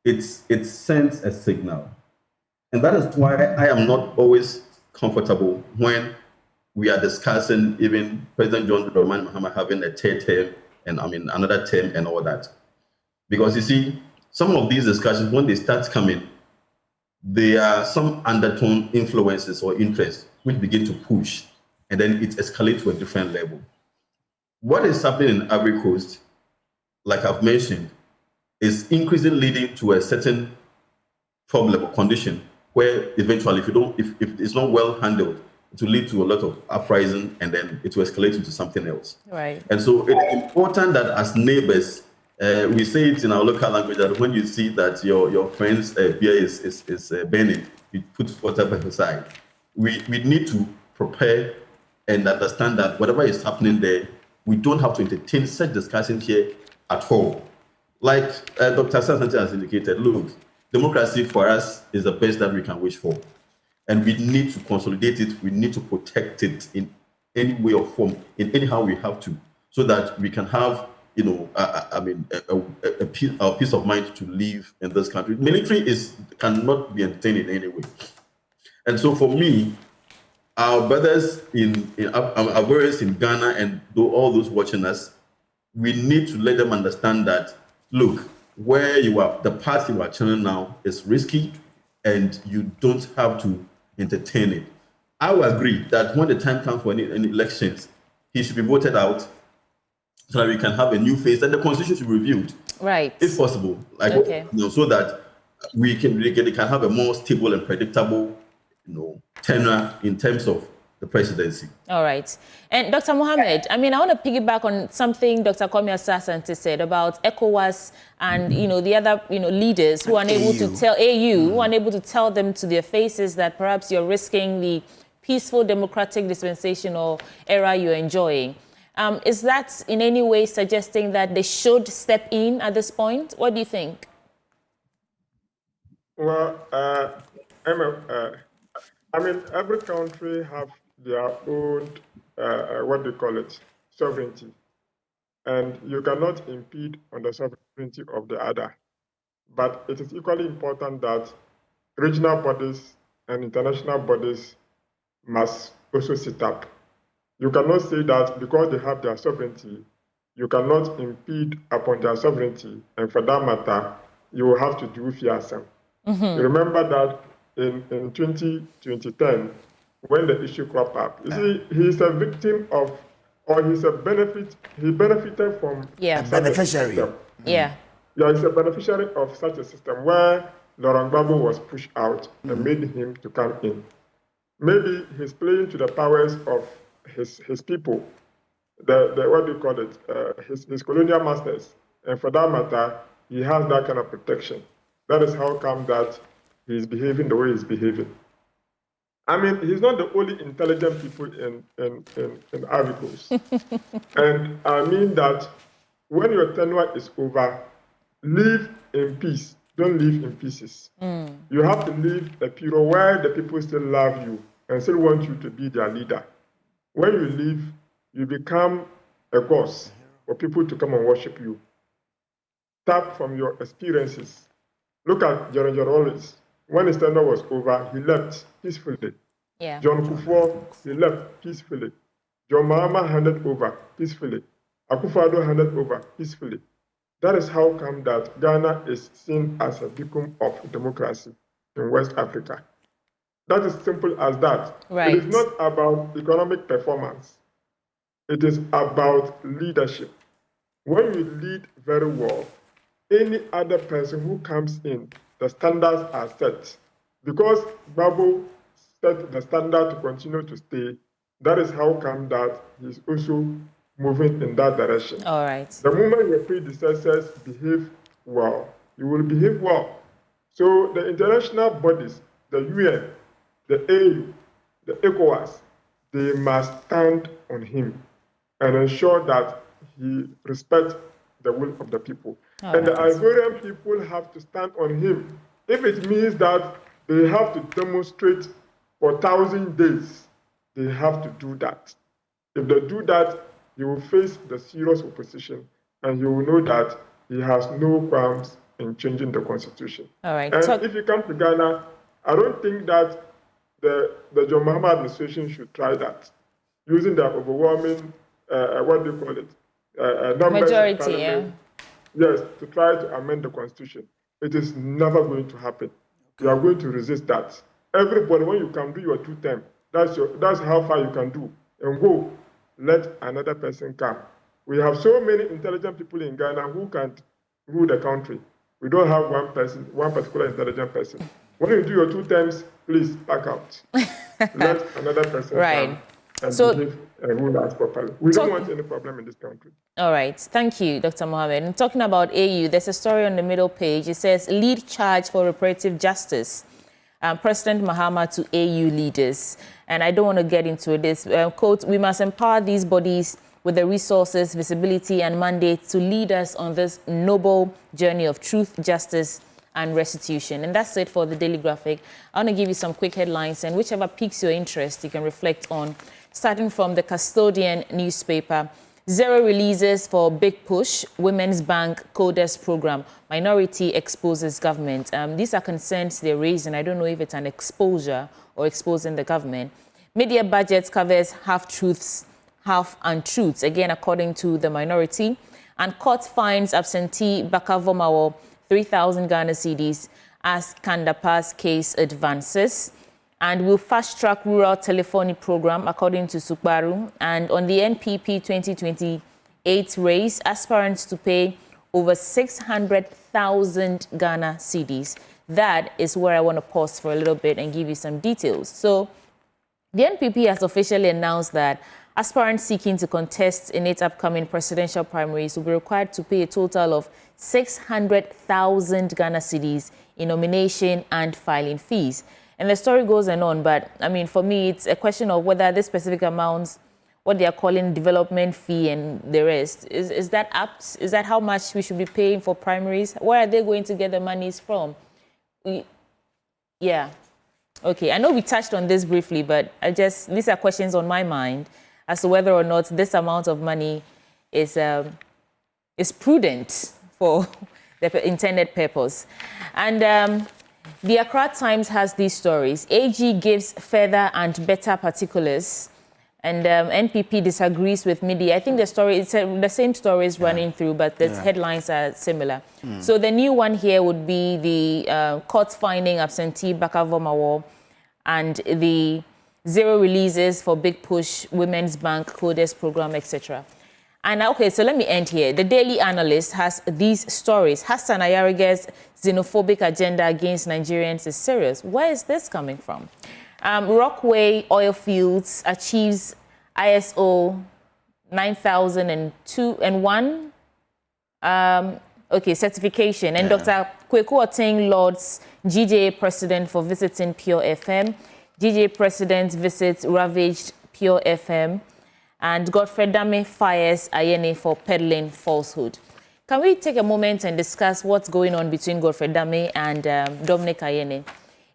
It sends a signal. And that is why I am not always comfortable when we are discussing even President John Dramani Mahama having a third term and another term and all that. Because you see, some of these discussions, when they start coming, there are some undertone influences or interests which begin to push, and then it escalates to a different level. What is happening in Ivory Coast, like I've mentioned, is increasingly leading to a certain problem or condition where eventually, if it's not well handled, it will lead to a lot of uprising, and then it will escalate into something else. Right. And so it's important that as neighbors, we say it in our local language that when you see that your friend's beer is burning, you put water by the side. We need to prepare and understand that whatever is happening there, we don't have to entertain such discussions here at all. Like Dr. Asah Asante has indicated, look, democracy for us is the best that we can wish for. And we need to consolidate it, we need to protect it in any way or form, in any how we have to, so that we can have, a peace of mind to live in this country. Military cannot be entertained in any way. And so for me, our brothers our brothers in Ghana and all those watching us, we need to let them understand that, look, where you are, the path you are channeling now is risky, and you don't have to entertain it. I will agree that when the time comes for any elections, he should be voted out so that we can have a new face, and the constitution should be reviewed, Right. if possible, like Okay. so that we can have a more stable and predictable, tenure in terms of the presidency. All right. And Dr. Mohammed, I want to piggyback on something Dr. Asah Asante said about ECOWAS and, the other, leaders who are unable to tell AU, who are unable to tell them to their faces that perhaps you're risking the peaceful democratic dispensational era you're enjoying. Is that in any way suggesting that they should step in at this point? What do you think? Well, every country have their own, sovereignty. And you cannot impede on the sovereignty of the other. But it is equally important that regional bodies and international bodies must also sit up. You cannot say that because they have their sovereignty, you cannot impede upon their sovereignty, and for that matter, you will have to do fiasem. You remember that in 2010, when the issue cropped up, you see, he's a victim of, or he benefited from beneficiary. Yeah, he's a beneficiary of such a system where Laurent Gbagbo was pushed out and made him to come in. Maybe he's playing to the powers of his people, his colonial masters, and for that matter, he has that kind of protection. That is how come that he's behaving the way he's behaving. He's not the only intelligent people in Ivory Coast. And I mean that when your tenure is over, live in peace. Don't live in pieces. You have to live a period where the people still love you and still want you to be their leader. When you leave, you become a ghost for people to come and worship you. Tap from your experiences. Look at John Wallace. When his tenure was over, he left peacefully. Yeah. John Kufuor, he left peacefully. John Mahama handed over peacefully. Akufo-Addo handed over peacefully. That is how come that Ghana is seen as a beacon of democracy in West Africa. That is simple as that. Right. It is not about economic performance. It is about leadership. When you lead very well, any other person who comes in, the standards are set. Because Gbagbo set the standard to continue to stay, that is how come that he's also moving in that direction. All right. The moment your predecessors behave well, you will behave well. So the international bodies, the UN, the AU, the ECOWAS, they must stand on him and ensure that he respects the will of the people. And the Ivorian people have to stand on him. If it means that they have to demonstrate for 1,000 days, they have to do that. If they do that, he will face the serious opposition, and he will know that he has no qualms in changing the constitution. All right. And if you come to Ghana, I don't think that the John Mahama administration should try that, using the overwhelming, what do you call it, numbers majority, in parliament, yes, to try to amend the constitution. It is never going to happen. You are going to resist that. Everybody, when you can do your 2 term, that's how far you can do. And go, let another person come. We have so many intelligent people in Ghana who can rule the country. We don't have one person, one particular intelligent person. When you do your 2 terms, please back out. Let another person come and behave and rule us properly. We don't want any problem in this country. All right. Thank you, Dr. Mohammed. And talking about AU, there's a story on the middle page. It says, lead charge for reparative justice. President Mahama to AU leaders. And I don't want to get into this. Quote, we must empower these bodies with the resources, visibility, and mandate to lead us on this noble journey of truth, justice, and restitution. And that's it for the Daily Graphic. I want to give you some quick headlines, and whichever piques your interest, you can reflect on. Starting from the Custodian newspaper. 0 releases for big push, Women's Bank Coders program. Minority exposes government. These are concerns they're raising. I don't know if it's an exposure or exposing the government. Media budget covers half-truths, half-untruths, again, according to the minority. And court fines absentee Bakavomawo 3,000 Ghana cedis as Kandapa's case advances. And will fast-track rural telephony program, according to Sukbaru. And on the NPP 2028 race, aspirants to pay over 600,000 Ghana cedis. That is where I want to pause for a little bit and give you some details. So the NPP has officially announced that aspirants seeking to contest in its upcoming presidential primaries will be required to pay a total of 600,000 Ghana cedis in nomination and filing fees. And the story goes on, but I mean, for me, it's a question of whether this specific amounts, what they are calling development fee and the rest, is that apt? Is that how much we should be paying for primaries? Where are they going to get the monies from? Yeah. Okay, I know we touched on this briefly, but these are questions on my mind as to whether or not this amount of money is prudent for the intended purpose. And the Accra Times has these stories. AG gives further and better particulars, and NPP disagrees with media. I think the story, the same story is running through, but the headlines are similar. So the new one here would be the court finding absentee Bakavomawo and the 0 releases for big push, Women's Bank Coders program, etc. And okay, so let me end here. The Daily Analyst has these stories. Hassan Ayarige's xenophobic agenda against Nigerians is serious. Where is this coming from? Rockway Oil Fields achieves ISO 9001 certification. And Dr. Kweku Oteng Lords, GJA president, for visiting Pure FM. GJA president visits ravaged Pure FM. And Godfrey Dame fires Ayene for peddling falsehood. Can we take a moment and discuss what's going on between Godfrey Dame and Dominic Ayene?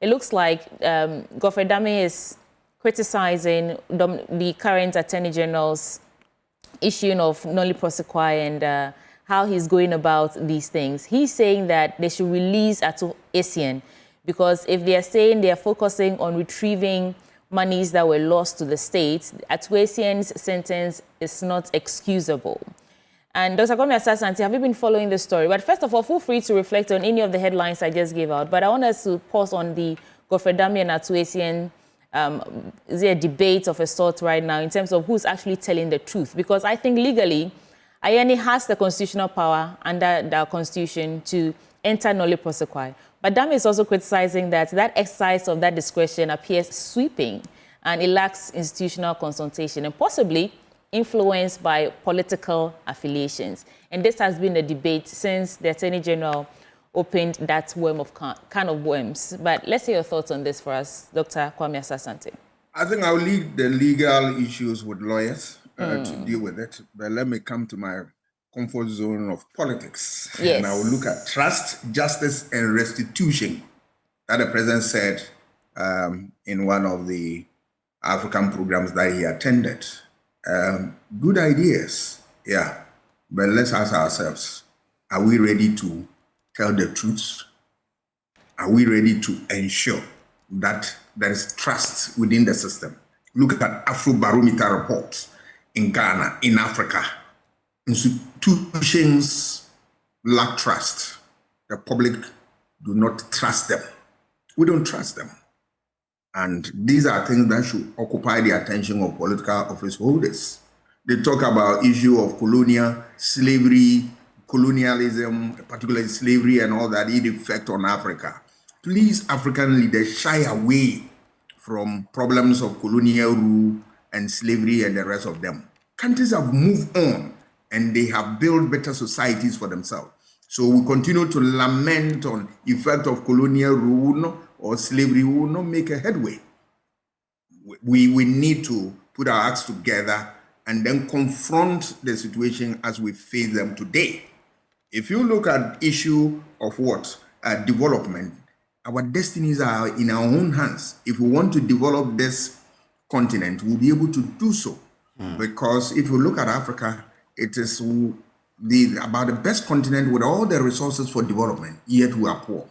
It looks like Godfrey Dame is criticizing the current Attorney General's issuing of noli prosequi and how he's going about these things. He's saying that they should release Asah Asante because if they are saying they are focusing on retrieving monies that were lost to the states, Asah Asante's sentence is not excusable. And Dr. Asah Asante, have you been following this story? But first of all, feel free to reflect on any of the headlines I just gave out. But I want us to pause on the Godfrey Dame and Asah Asante. Is there a debate of a sort right now in terms of who's actually telling the truth? Because I think legally, Ayene has the constitutional power under the constitution to enter noli prosequi. But Dame is also criticizing that exercise of that discretion appears sweeping and it lacks institutional consultation and possibly influenced by political affiliations. And this has been a debate since the Attorney General opened that can of worms. But let's hear your thoughts on this for us, Dr. Kwame Asah Asante. I think I'll leave the legal issues with lawyers to deal with it. But let me come to my comfort zone of politics. Yes. And I will look at trust, justice, and restitution that the president said in one of the African programs that he attended. Good ideas, yeah. But let's ask ourselves, are we ready to tell the truth? Are we ready to ensure that there is trust within the system. Look at Afrobarometer reports in Ghana, in Africa. Institutions lack trust. The public do not trust them. We don't trust them. And these are things that should occupy the attention of political office holders. They talk about issue of slavery, colonialism, particularly slavery and all that, its effect on Africa. Please, African leaders, shy away from problems of colonial rule and slavery and the rest of them. Countries have moved on and they have built better societies for themselves. So we continue to lament on effect of colonial rule or slavery will not make a headway. We need to put our acts together and then confront the situation as we face them today. If you look at issue of development, our destinies are in our own hands. If we want to develop this continent, we'll be able to do so. Because if you look at Africa, it is about the best continent with all the resources for development, yet we are poor.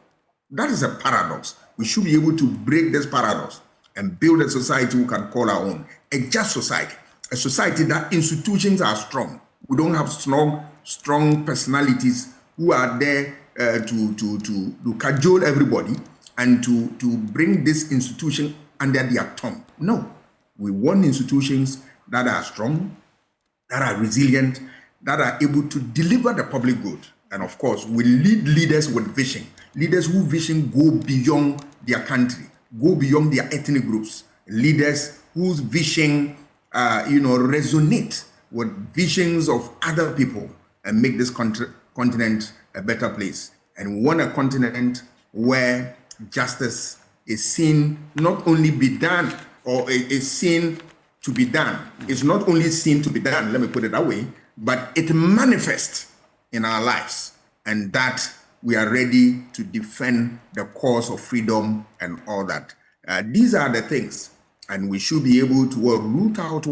That is a paradox. We should be able to break this paradox and build a society we can call our own, a just society, a society that institutions are strong. We don't have strong personalities who are there to cajole everybody and to bring this institution under their thumb. No, we want institutions that are strong, that are resilient, that are able to deliver the public good. And of course, we lead leaders with vision. Leaders whose vision go beyond their country, go beyond their ethnic groups. Leaders whose vision, resonate with visions of other people and make this continent a better place. And we want a continent where justice is seen not only be done, or is seen to be done. It's not only seen to be done, let me put it that way, but it manifests in our lives, and that we are ready to defend the cause of freedom and all that. These are the things, and we should be able to root out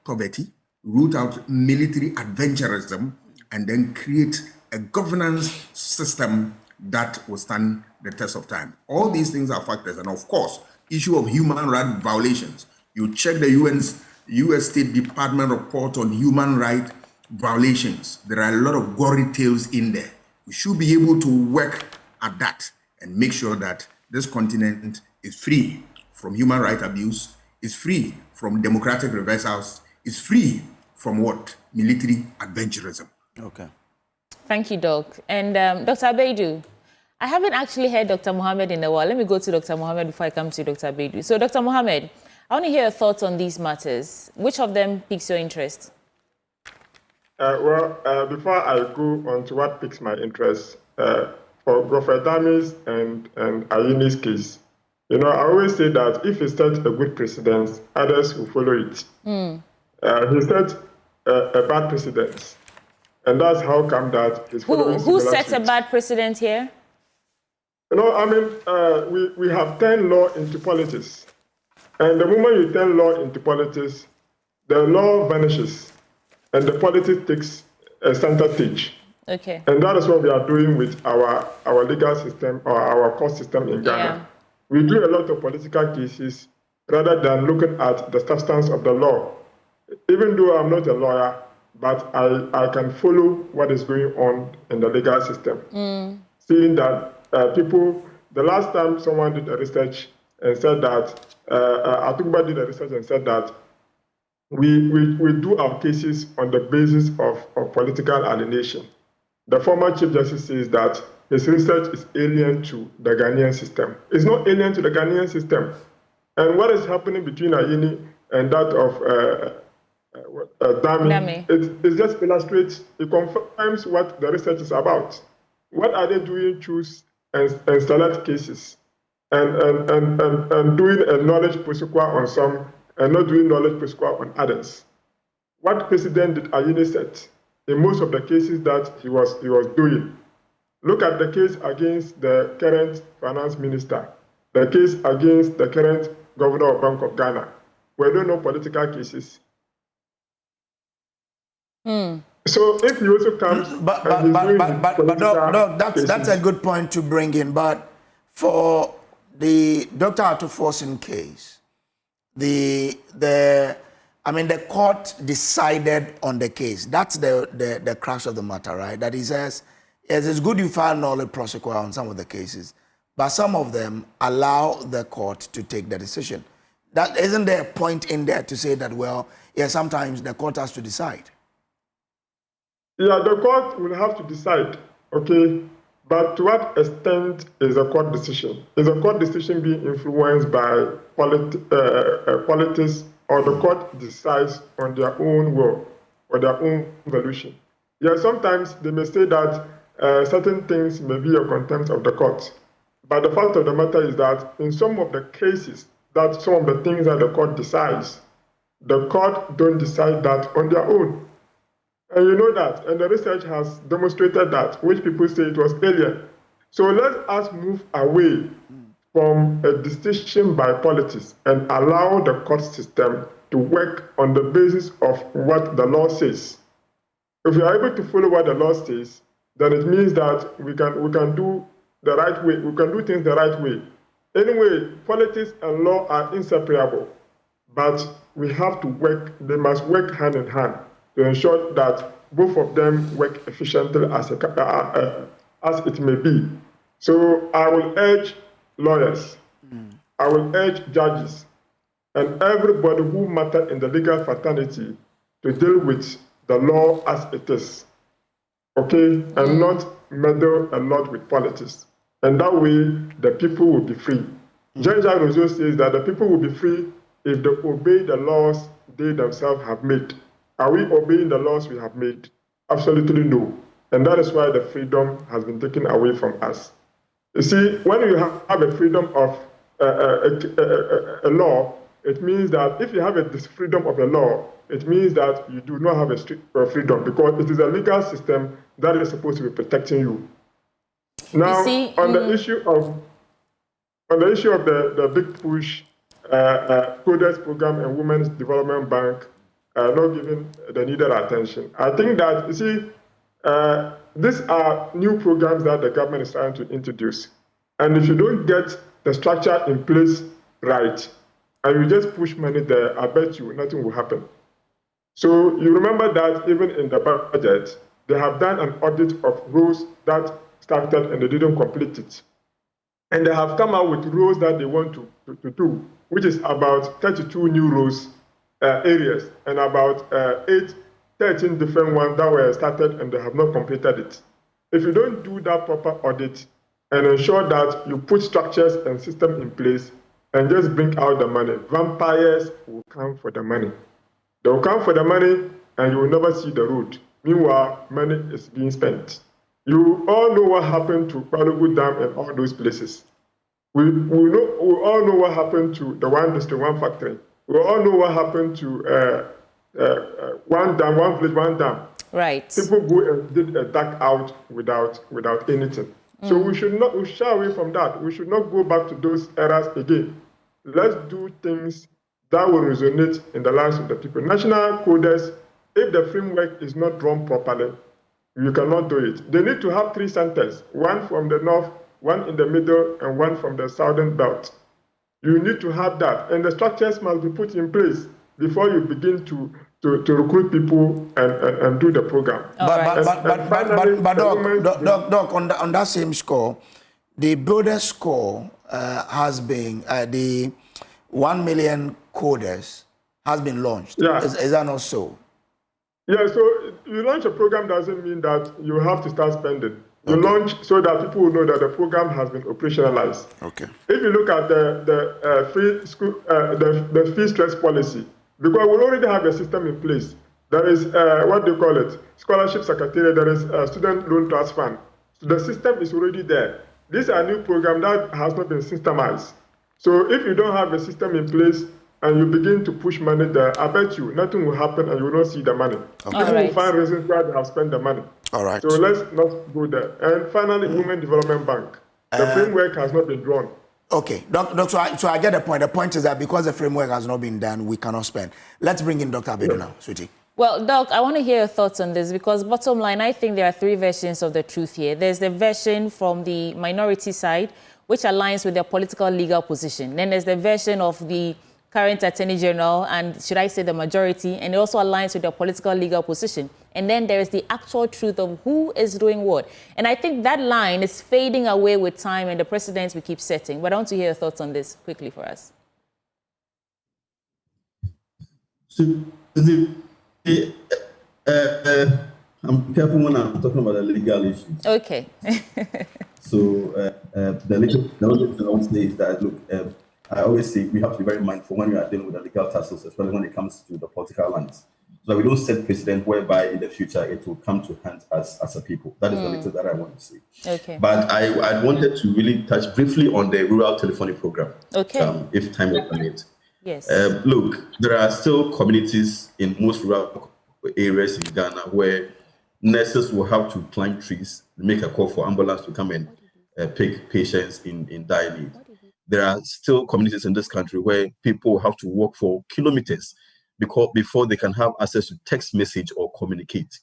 poverty, root out military adventurism, and then create a governance system that will stand the test of time. All these things are factors, and of course, issue of human rights violations. You check the U.S. State Department report on human rights violations. There are a lot of gory tales in there. We should be able to work at that and make sure that this continent is free from human rights abuse, is free from democratic reversals, is free from military adventurism. Okay. Thank you, Doc. And Dr. Abeidu, I haven't actually heard Dr. Mohammed in a while. Let me go to Dr. Mohammed before I come to Dr. Abeidu. So, Dr. Mohammed, I want to hear your thoughts on these matters. Which of them piques your interest? Before I go on to what piques my interest, for Prophet Dami's and Ayini's case, I always say that if he sets a good precedent, others will follow it. He set a bad precedent, and that's how come that he's following. Who sets a bad precedent here? We have turned law into politics. And the moment you turn law into politics, the law vanishes and the politics takes a center stage. Okay. And that is what we are doing with our legal system or our court system in Ghana. Yeah. We do a lot of political cases rather than looking at the substance of the law. Even though I'm not a lawyer, but I can follow what is going on in the legal system. Seeing that the last time someone did a research and said that, Atumba did a research and said that we do our cases on the basis of political alienation. The former Chief Justice says that his research is alien to the Ghanaian system. It's not alien to the Ghanaian system. And what is happening between Ayini and that of Dami, it just illustrates, it confirms what the research is about. What are they doing? Choose and select cases and doing a knowledge prosequa on some and not doing knowledge prosequa on others. What precedent did Ayini set in most of the cases that he was doing? Look at the case against the current finance minister, the case against the current governor of Bank of Ghana. We don't know political cases. So if he also comes, but that's a good point to bring in. But for the Dr. Atuforsen case, the court decided on the case. That's the crux of the matter, right? That he says, yes, it's good you file nolle prosequi on some of the cases, but some of them allow the court to take the decision. That isn't there a point in there to say that, well, yeah, sometimes the court has to decide. Yeah, the court will have to decide, okay? But to what extent is a court decision? Is a court decision being influenced by politics, or the court decides on their own will or their own volition? Yeah, sometimes they may say that certain things may be a contempt of the court. But the fact of the matter is that in some of the cases, that some of the things that the court decides, the court don't decide that on their own. And you know that, and the research has demonstrated that, which people say it was alien. So let us move away from a decision by politics and allow the court system to work on the basis of what the law says. If we are able to follow what the law says, then it means that we can do the right way. We can do things the right way. Anyway, politics and law are inseparable, but we have to work. They must work hand in hand to ensure that both of them work efficiently as it may be. So I will urge lawyers, I will urge judges, and everybody who matters in the legal fraternity to deal with the law as it is, okay, and not meddle a lot with politics. And that way, the people will be free. Judge Rousseau says that the people will be free if they obey the laws they themselves have made. Are we obeying the laws we have made? Absolutely no. And that is why the freedom has been taken away from us. You see, when you have a freedom of a law, it means that if you have a freedom of a law, it means that you do not have a freedom, because it is a legal system that is supposed to be protecting you. Now, on the issue of the big push, Codex program and Women's Development Bank not giving the needed attention, I think that, you see, these are new programs that the government is trying to introduce. And if you don't get the structure in place right, and you just push money there, I bet you nothing will happen. So you remember that even in the budget, they have done an audit of roles that started and they didn't complete it. And they have come out with roles that they want to do, which is about 32 new roles areas, and about 13 different ones that were started and they have not completed it. If you don't do that proper audit and ensure that you put structures and systems in place and just bring out the money, vampires will come for the money. They will come for the money and you will never see the road. Meanwhile, money is being spent. You all know what happened to Palugu Dam and all those places. We all know what happened to the one district, one factory. We all know what happened to one dam, one village, one dam. Right. People go and did a duck out without anything. So we shy away from that. We should not go back to those eras again. Let's do things that will resonate in the lives of the people. National Codex, if the framework is not drawn properly, you cannot do it. They need to have 3 centers, one from the north, one in the middle, and one from the southern belt. You need to have that, and the structures must be put in place before you begin to recruit people and do the program. Doc, on that same score, the broader score has been the 1 million coders has been launched. Yeah. Is that not so? Yeah, so you launch a program doesn't mean that you have to start spending. You launch so that people will know that the program has been operationalized. Okay. If you look at the fee stress policy, because we already have a system in place. There is what do you call it? Scholarship Secretariat. There is a Student Loan Trust Fund. So the system is already there. This is a new program that has not been systemized. So if you don't have a system in place and you begin to push money there, I bet you nothing will happen and you will not see the money. Okay. People will find reasons why they have spent the money. All right. So let's not go there. And finally, Women Development Bank. The framework has not been drawn. Okay, Doc, so I get the point. The point is that because the framework has not been done, we cannot spend. Let's bring in Dr. Abedu now, Sweetie. Well, Doc, I want to hear your thoughts on this, because bottom line, I think there are 3 versions of the truth here. There's the version from the minority side, which aligns with their political legal position. Then there's the version of the current Attorney General, and should I say the majority, and it also aligns with their political legal position. And then there is the actual truth of who is doing what. And I think that line is fading away with time and the precedents we keep setting. But I want to hear your thoughts on this quickly for us. So, I'm careful when I'm talking about the legal issues. Okay. So the only thing I want to say is that, look, I always say we have to be very mindful when we are dealing with the legal tussles, especially when it comes to the political lines. So that we don't set precedent whereby in the future it will come to haunt us as a people. That is the little that I want to say. Okay. But I wanted to really touch briefly on the rural telephony program. Okay. If time will permit. Yes. Look, there are still communities in most rural areas in Ghana where nurses will have to climb trees, make a call for ambulance to come and pick patients in dire need. There are still communities in this country where people have to walk for kilometers before they can have access to text message or communicate.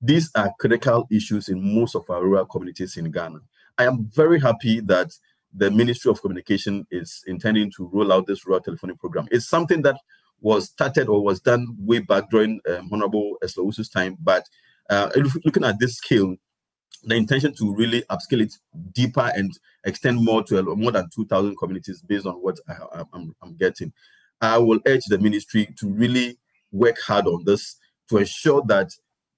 These are critical issues in most of our rural communities in Ghana. I am very happy that the Ministry of Communication is intending to roll out this rural telephony program. It's something that was started or was done way back during Honorable Eslawusu's time, but looking at this scale, the intention to really upscale it deeper and extend more to more than 2,000 communities based on what I'm getting. I will urge the ministry to really work hard on this to ensure that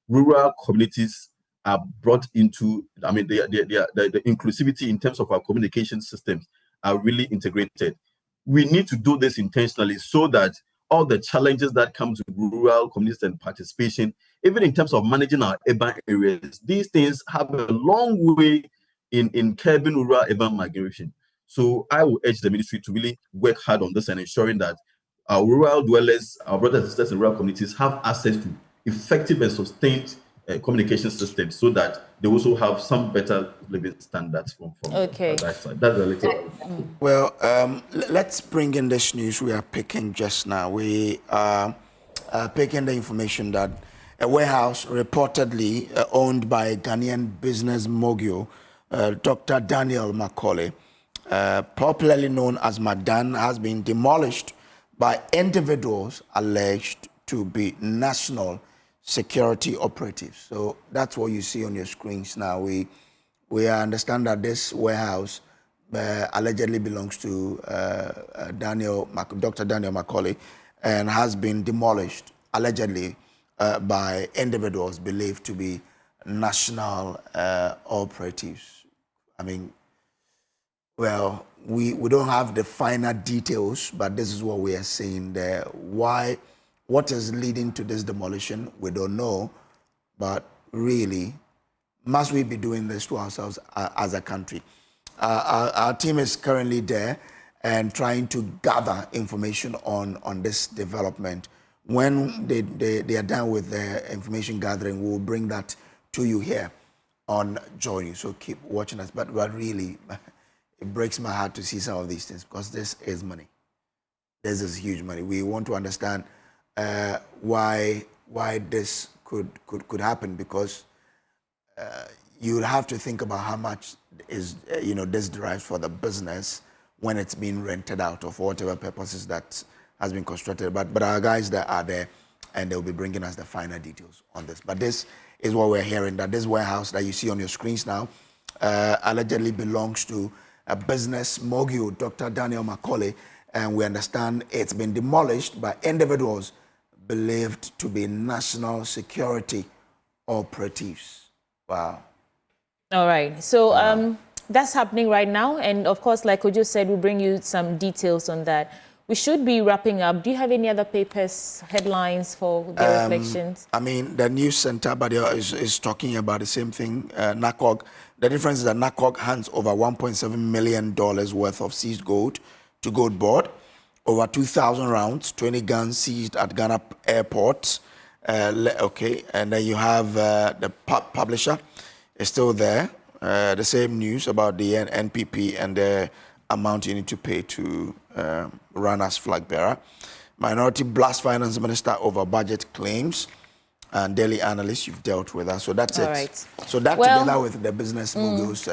rural communities are brought into, I mean, the inclusivity in terms of our communication systems are really integrated. We need to do this intentionally so that all the challenges that come to rural communities and participation, even in terms of managing our urban areas, these things have a long way in curbing rural-urban migration. So I will urge the ministry to really work hard on this and ensuring that our rural dwellers, our brothers and sisters in rural communities have access to effective and sustained communication systems so that they also have some better living standards from that side. That's a little. Well, let's bring in this news we are picking just now. We are picking the information that a warehouse reportedly owned by a Ghanaian business mogul, Dr. Daniel Macaulay, popularly known as Madan, has been demolished by individuals alleged to be national security operatives. So that's what you see on your screens now. We understand that this warehouse allegedly belongs to Dr. Daniel Macaulay and has been demolished allegedly by individuals believed to be national operatives. I mean, well, we don't have the finer details, but this is what we are seeing there. What is leading to this demolition, we don't know, but really, must we be doing this to ourselves as a country? Our team is currently there and trying to gather information on this development. When they are done with their information gathering, we'll bring that to you here on Join You. So keep watching us. But really, it breaks my heart to see some of these things because this is money. This is huge money. We want to understand why this could happen, because you'll have to think about how much is this derives for the business when it's being rented out or for whatever purposes that has been constructed. But our guys that are there, and they'll be bringing us the finer details on this. But this is what we're hearing, that this warehouse that you see on your screens now allegedly belongs to a business mogul, Dr. Daniel Macaulay, and we understand it's been demolished by individuals believed to be national security operatives. Wow. All right. So that's happening right now. And of course, like Ojo said, we'll bring you some details on that. We should be wrapping up. Do you have any other papers, headlines for the reflections? I mean, the news center, but is talking about the same thing. NACOG. The difference is that NACOG hands over $1.7 million worth of seized gold to Gold Board. Over 2,000 rounds, 20 guns seized at Ghana airports. Okay, and then you have the publisher is still there. The same news about the NPP and the amount you need to pay to run as flag bearer. Minority blast finance minister over budget claims. And daily analyst, you've dealt with that. So that's all it. Right. So that together with the business moguls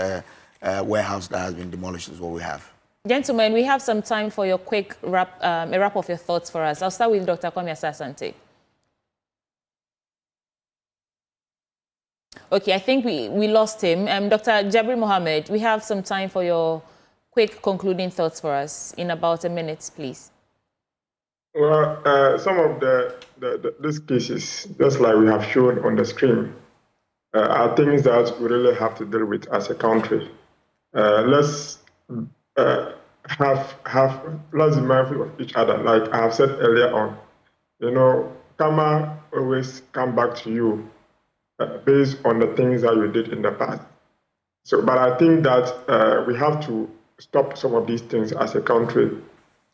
warehouse that has been demolished is what we have. Gentlemen, we have some time for your quick a wrap of your thoughts for us. I'll start with Dr. Asah Asante. Okay, I think we lost him. Dr. Jabri Mohammed, we have some time for your quick concluding thoughts for us in about a minute, please. Well, some of these cases, just like we have shown on the screen, are things that we really have to deal with as a country. Let's let's be mindful of each other. Like I have said earlier on, you know, karma always come back to you based on the things that you did in the past. So, but I think that we have to stop some of these things as a country,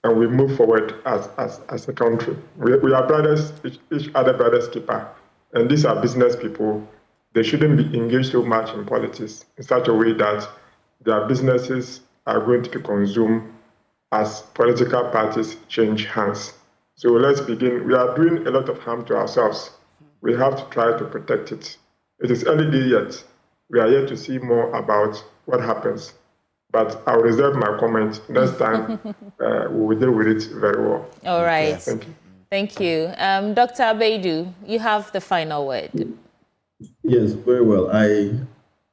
and we move forward as a country. We are brothers, each other brother's keeper, and these are business people. They shouldn't be engaged so much in politics in such a way that their businesses are going to be consumed as political parties change hands. So let's begin. We are doing a lot of harm to ourselves. We have to try to protect it. It is early day yet. We are yet to see more about what happens. But I'll reserve my comment. Next time, we will deal with it very well. All right. Okay. Thank you. Thank you. Dr. Abeidu, you have the final word. Yes, very well. I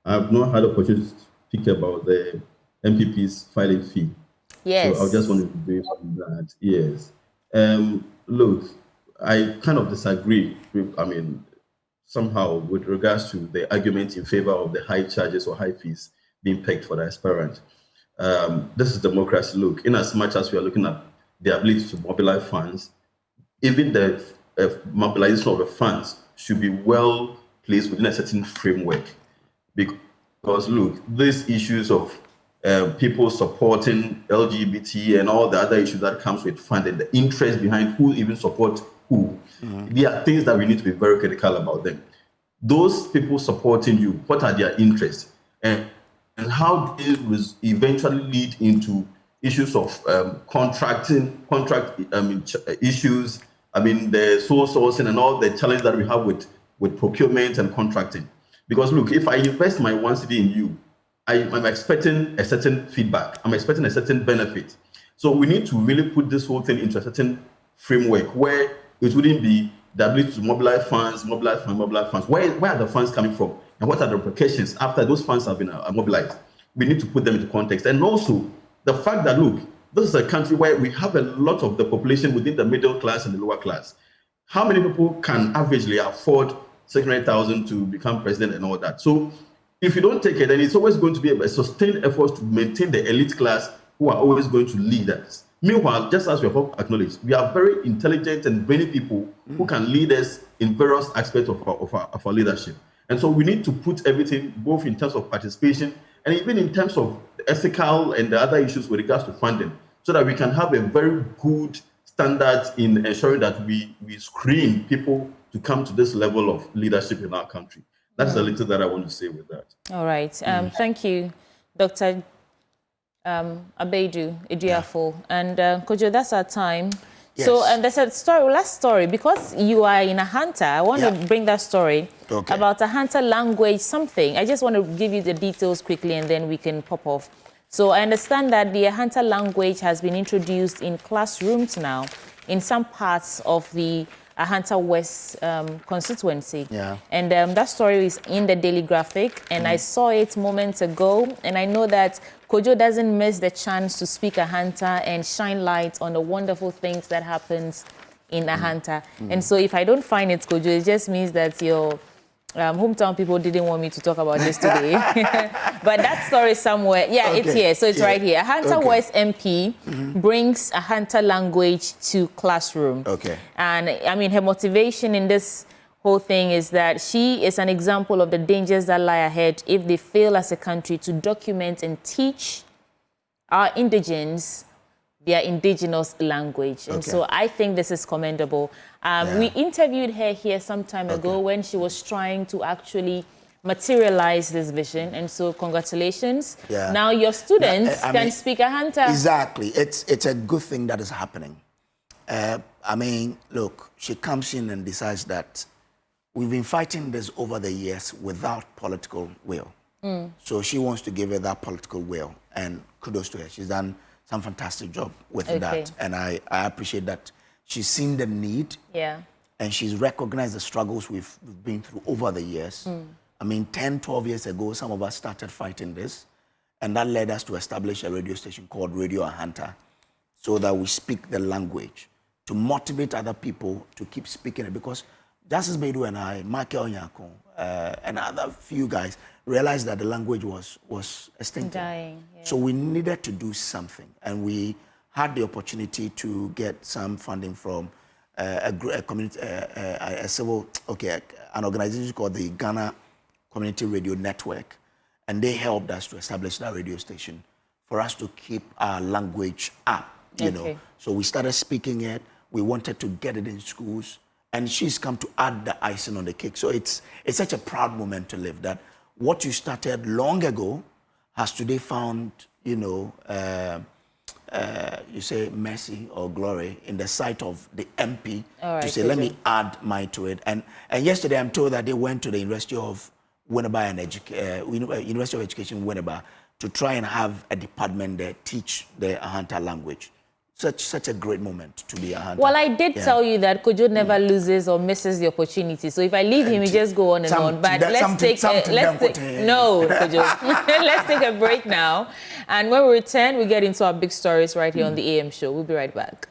have not had the opportunity to speak about the NPP's filing fee. Yes. So I just wanted to brief on that. Yes. Look, I kind of disagree with, somehow with regards to the argument in favor of the high charges or high fees being pegged for the aspirant. This is democracy. Look, in as much as we are looking at the ability to mobilize funds, even the mobilization of the funds should be well placed within a certain framework. Because look, these issues of people supporting LGBT and all the other issues that comes with funding, the interest behind who even support who, there are things that we need to be very critical about them. Those people supporting you, what are their interests? And how it will eventually lead into issues of contract issues, the sole sourcing and all the challenge that we have with procurement and contracting. Because look, if I invest my 1 cedi in you, I'm expecting a certain feedback. I'm expecting a certain benefit. So we need to really put this whole thing into a certain framework where it wouldn't be the ability to mobilize funds. Where are the funds coming from? And what are the repercussions after those funds have been mobilized? We need to put them into context. And also the fact that, look, this is a country where we have a lot of the population within the middle class and the lower class. How many people can averagely afford 600,000 to become president and all that? So if you don't take it, then it's always going to be a sustained effort to maintain the elite class who are always going to lead us. Meanwhile, just as we have acknowledged, we are very intelligent and brainy people who can lead us in various aspects of our leadership. And so we need to put everything, both in terms of participation and even in terms of the ethical and the other issues with regards to funding, so that we can have a very good standard in ensuring that we screen people to come to this level of leadership in our country. That's the little that I want to say with that. All right. Thank you, Dr. Abeidu Idiafo. And Kojo, that's our time. Yes. So there's a last story, because you are in Ahanta. I want to bring that story about Ahanta language something. I just want to give you the details quickly and then we can pop off. So I understand that the Ahanta language has been introduced in classrooms now in some parts of the Ahanta West constituency. Yeah. And that story is in the Daily Graphic, and I saw it moments ago, and I know that Kojo doesn't miss the chance to speak Ahanta and shine light on the wonderful things that happens in Ahanta. And so if I don't find it, Kojo, it just means that your hometown people didn't want me to talk about this today. But that story somewhere, it's here. So it's right here. Ahanta West MP brings Ahanta language to classroom. And I mean, her motivation in this whole thing is that she is an example of the dangers that lie ahead if they fail as a country to document and teach our indigenes their indigenous language. And so I think this is commendable. We interviewed her here some time ago when she was trying to actually materialize this vision. And so congratulations. Now your students can speak Ahanta. Exactly. It's a good thing that is happening. Look, she comes in and decides that we've been fighting this over the years without political will. So she wants to give her that political will, and kudos to her. She's done some fantastic job with that, and I appreciate that she's seen the need, and she's recognized the struggles we've been through over the years. I mean, 10, 12 years ago, some of us started fighting this, and that led us to establish a radio station called Radio Ahanta, so that we speak the language, to motivate other people to keep speaking it, because Justice Beidou and I, Michael Nyako, and other few guys realized that the language was extinct. Dying. Yeah. So we needed to do something, and we had the opportunity to get some funding from a community, an organization called the Ghana Community Radio Network, and they helped us to establish that radio station for us to keep our language up, you know. So we started speaking it. We wanted to get it in schools, and she's come to add the icing on the cake. So it's such a proud moment to live, that what you started long ago has today found, you know, you say mercy or glory in the sight of the MP to say, let me add mine to it. And yesterday I'm told that they went to the University of Winneba and University of Education Winneba to try and have a department there teach the Ahanta language. Such a great moment to be a hunter. Well, I did tell you that Kojo never loses or misses the opportunity. So if I leave him, he just go on and on. But let's take a break now. And when we return, we get into our big stories right here on the AM show. We'll be right back.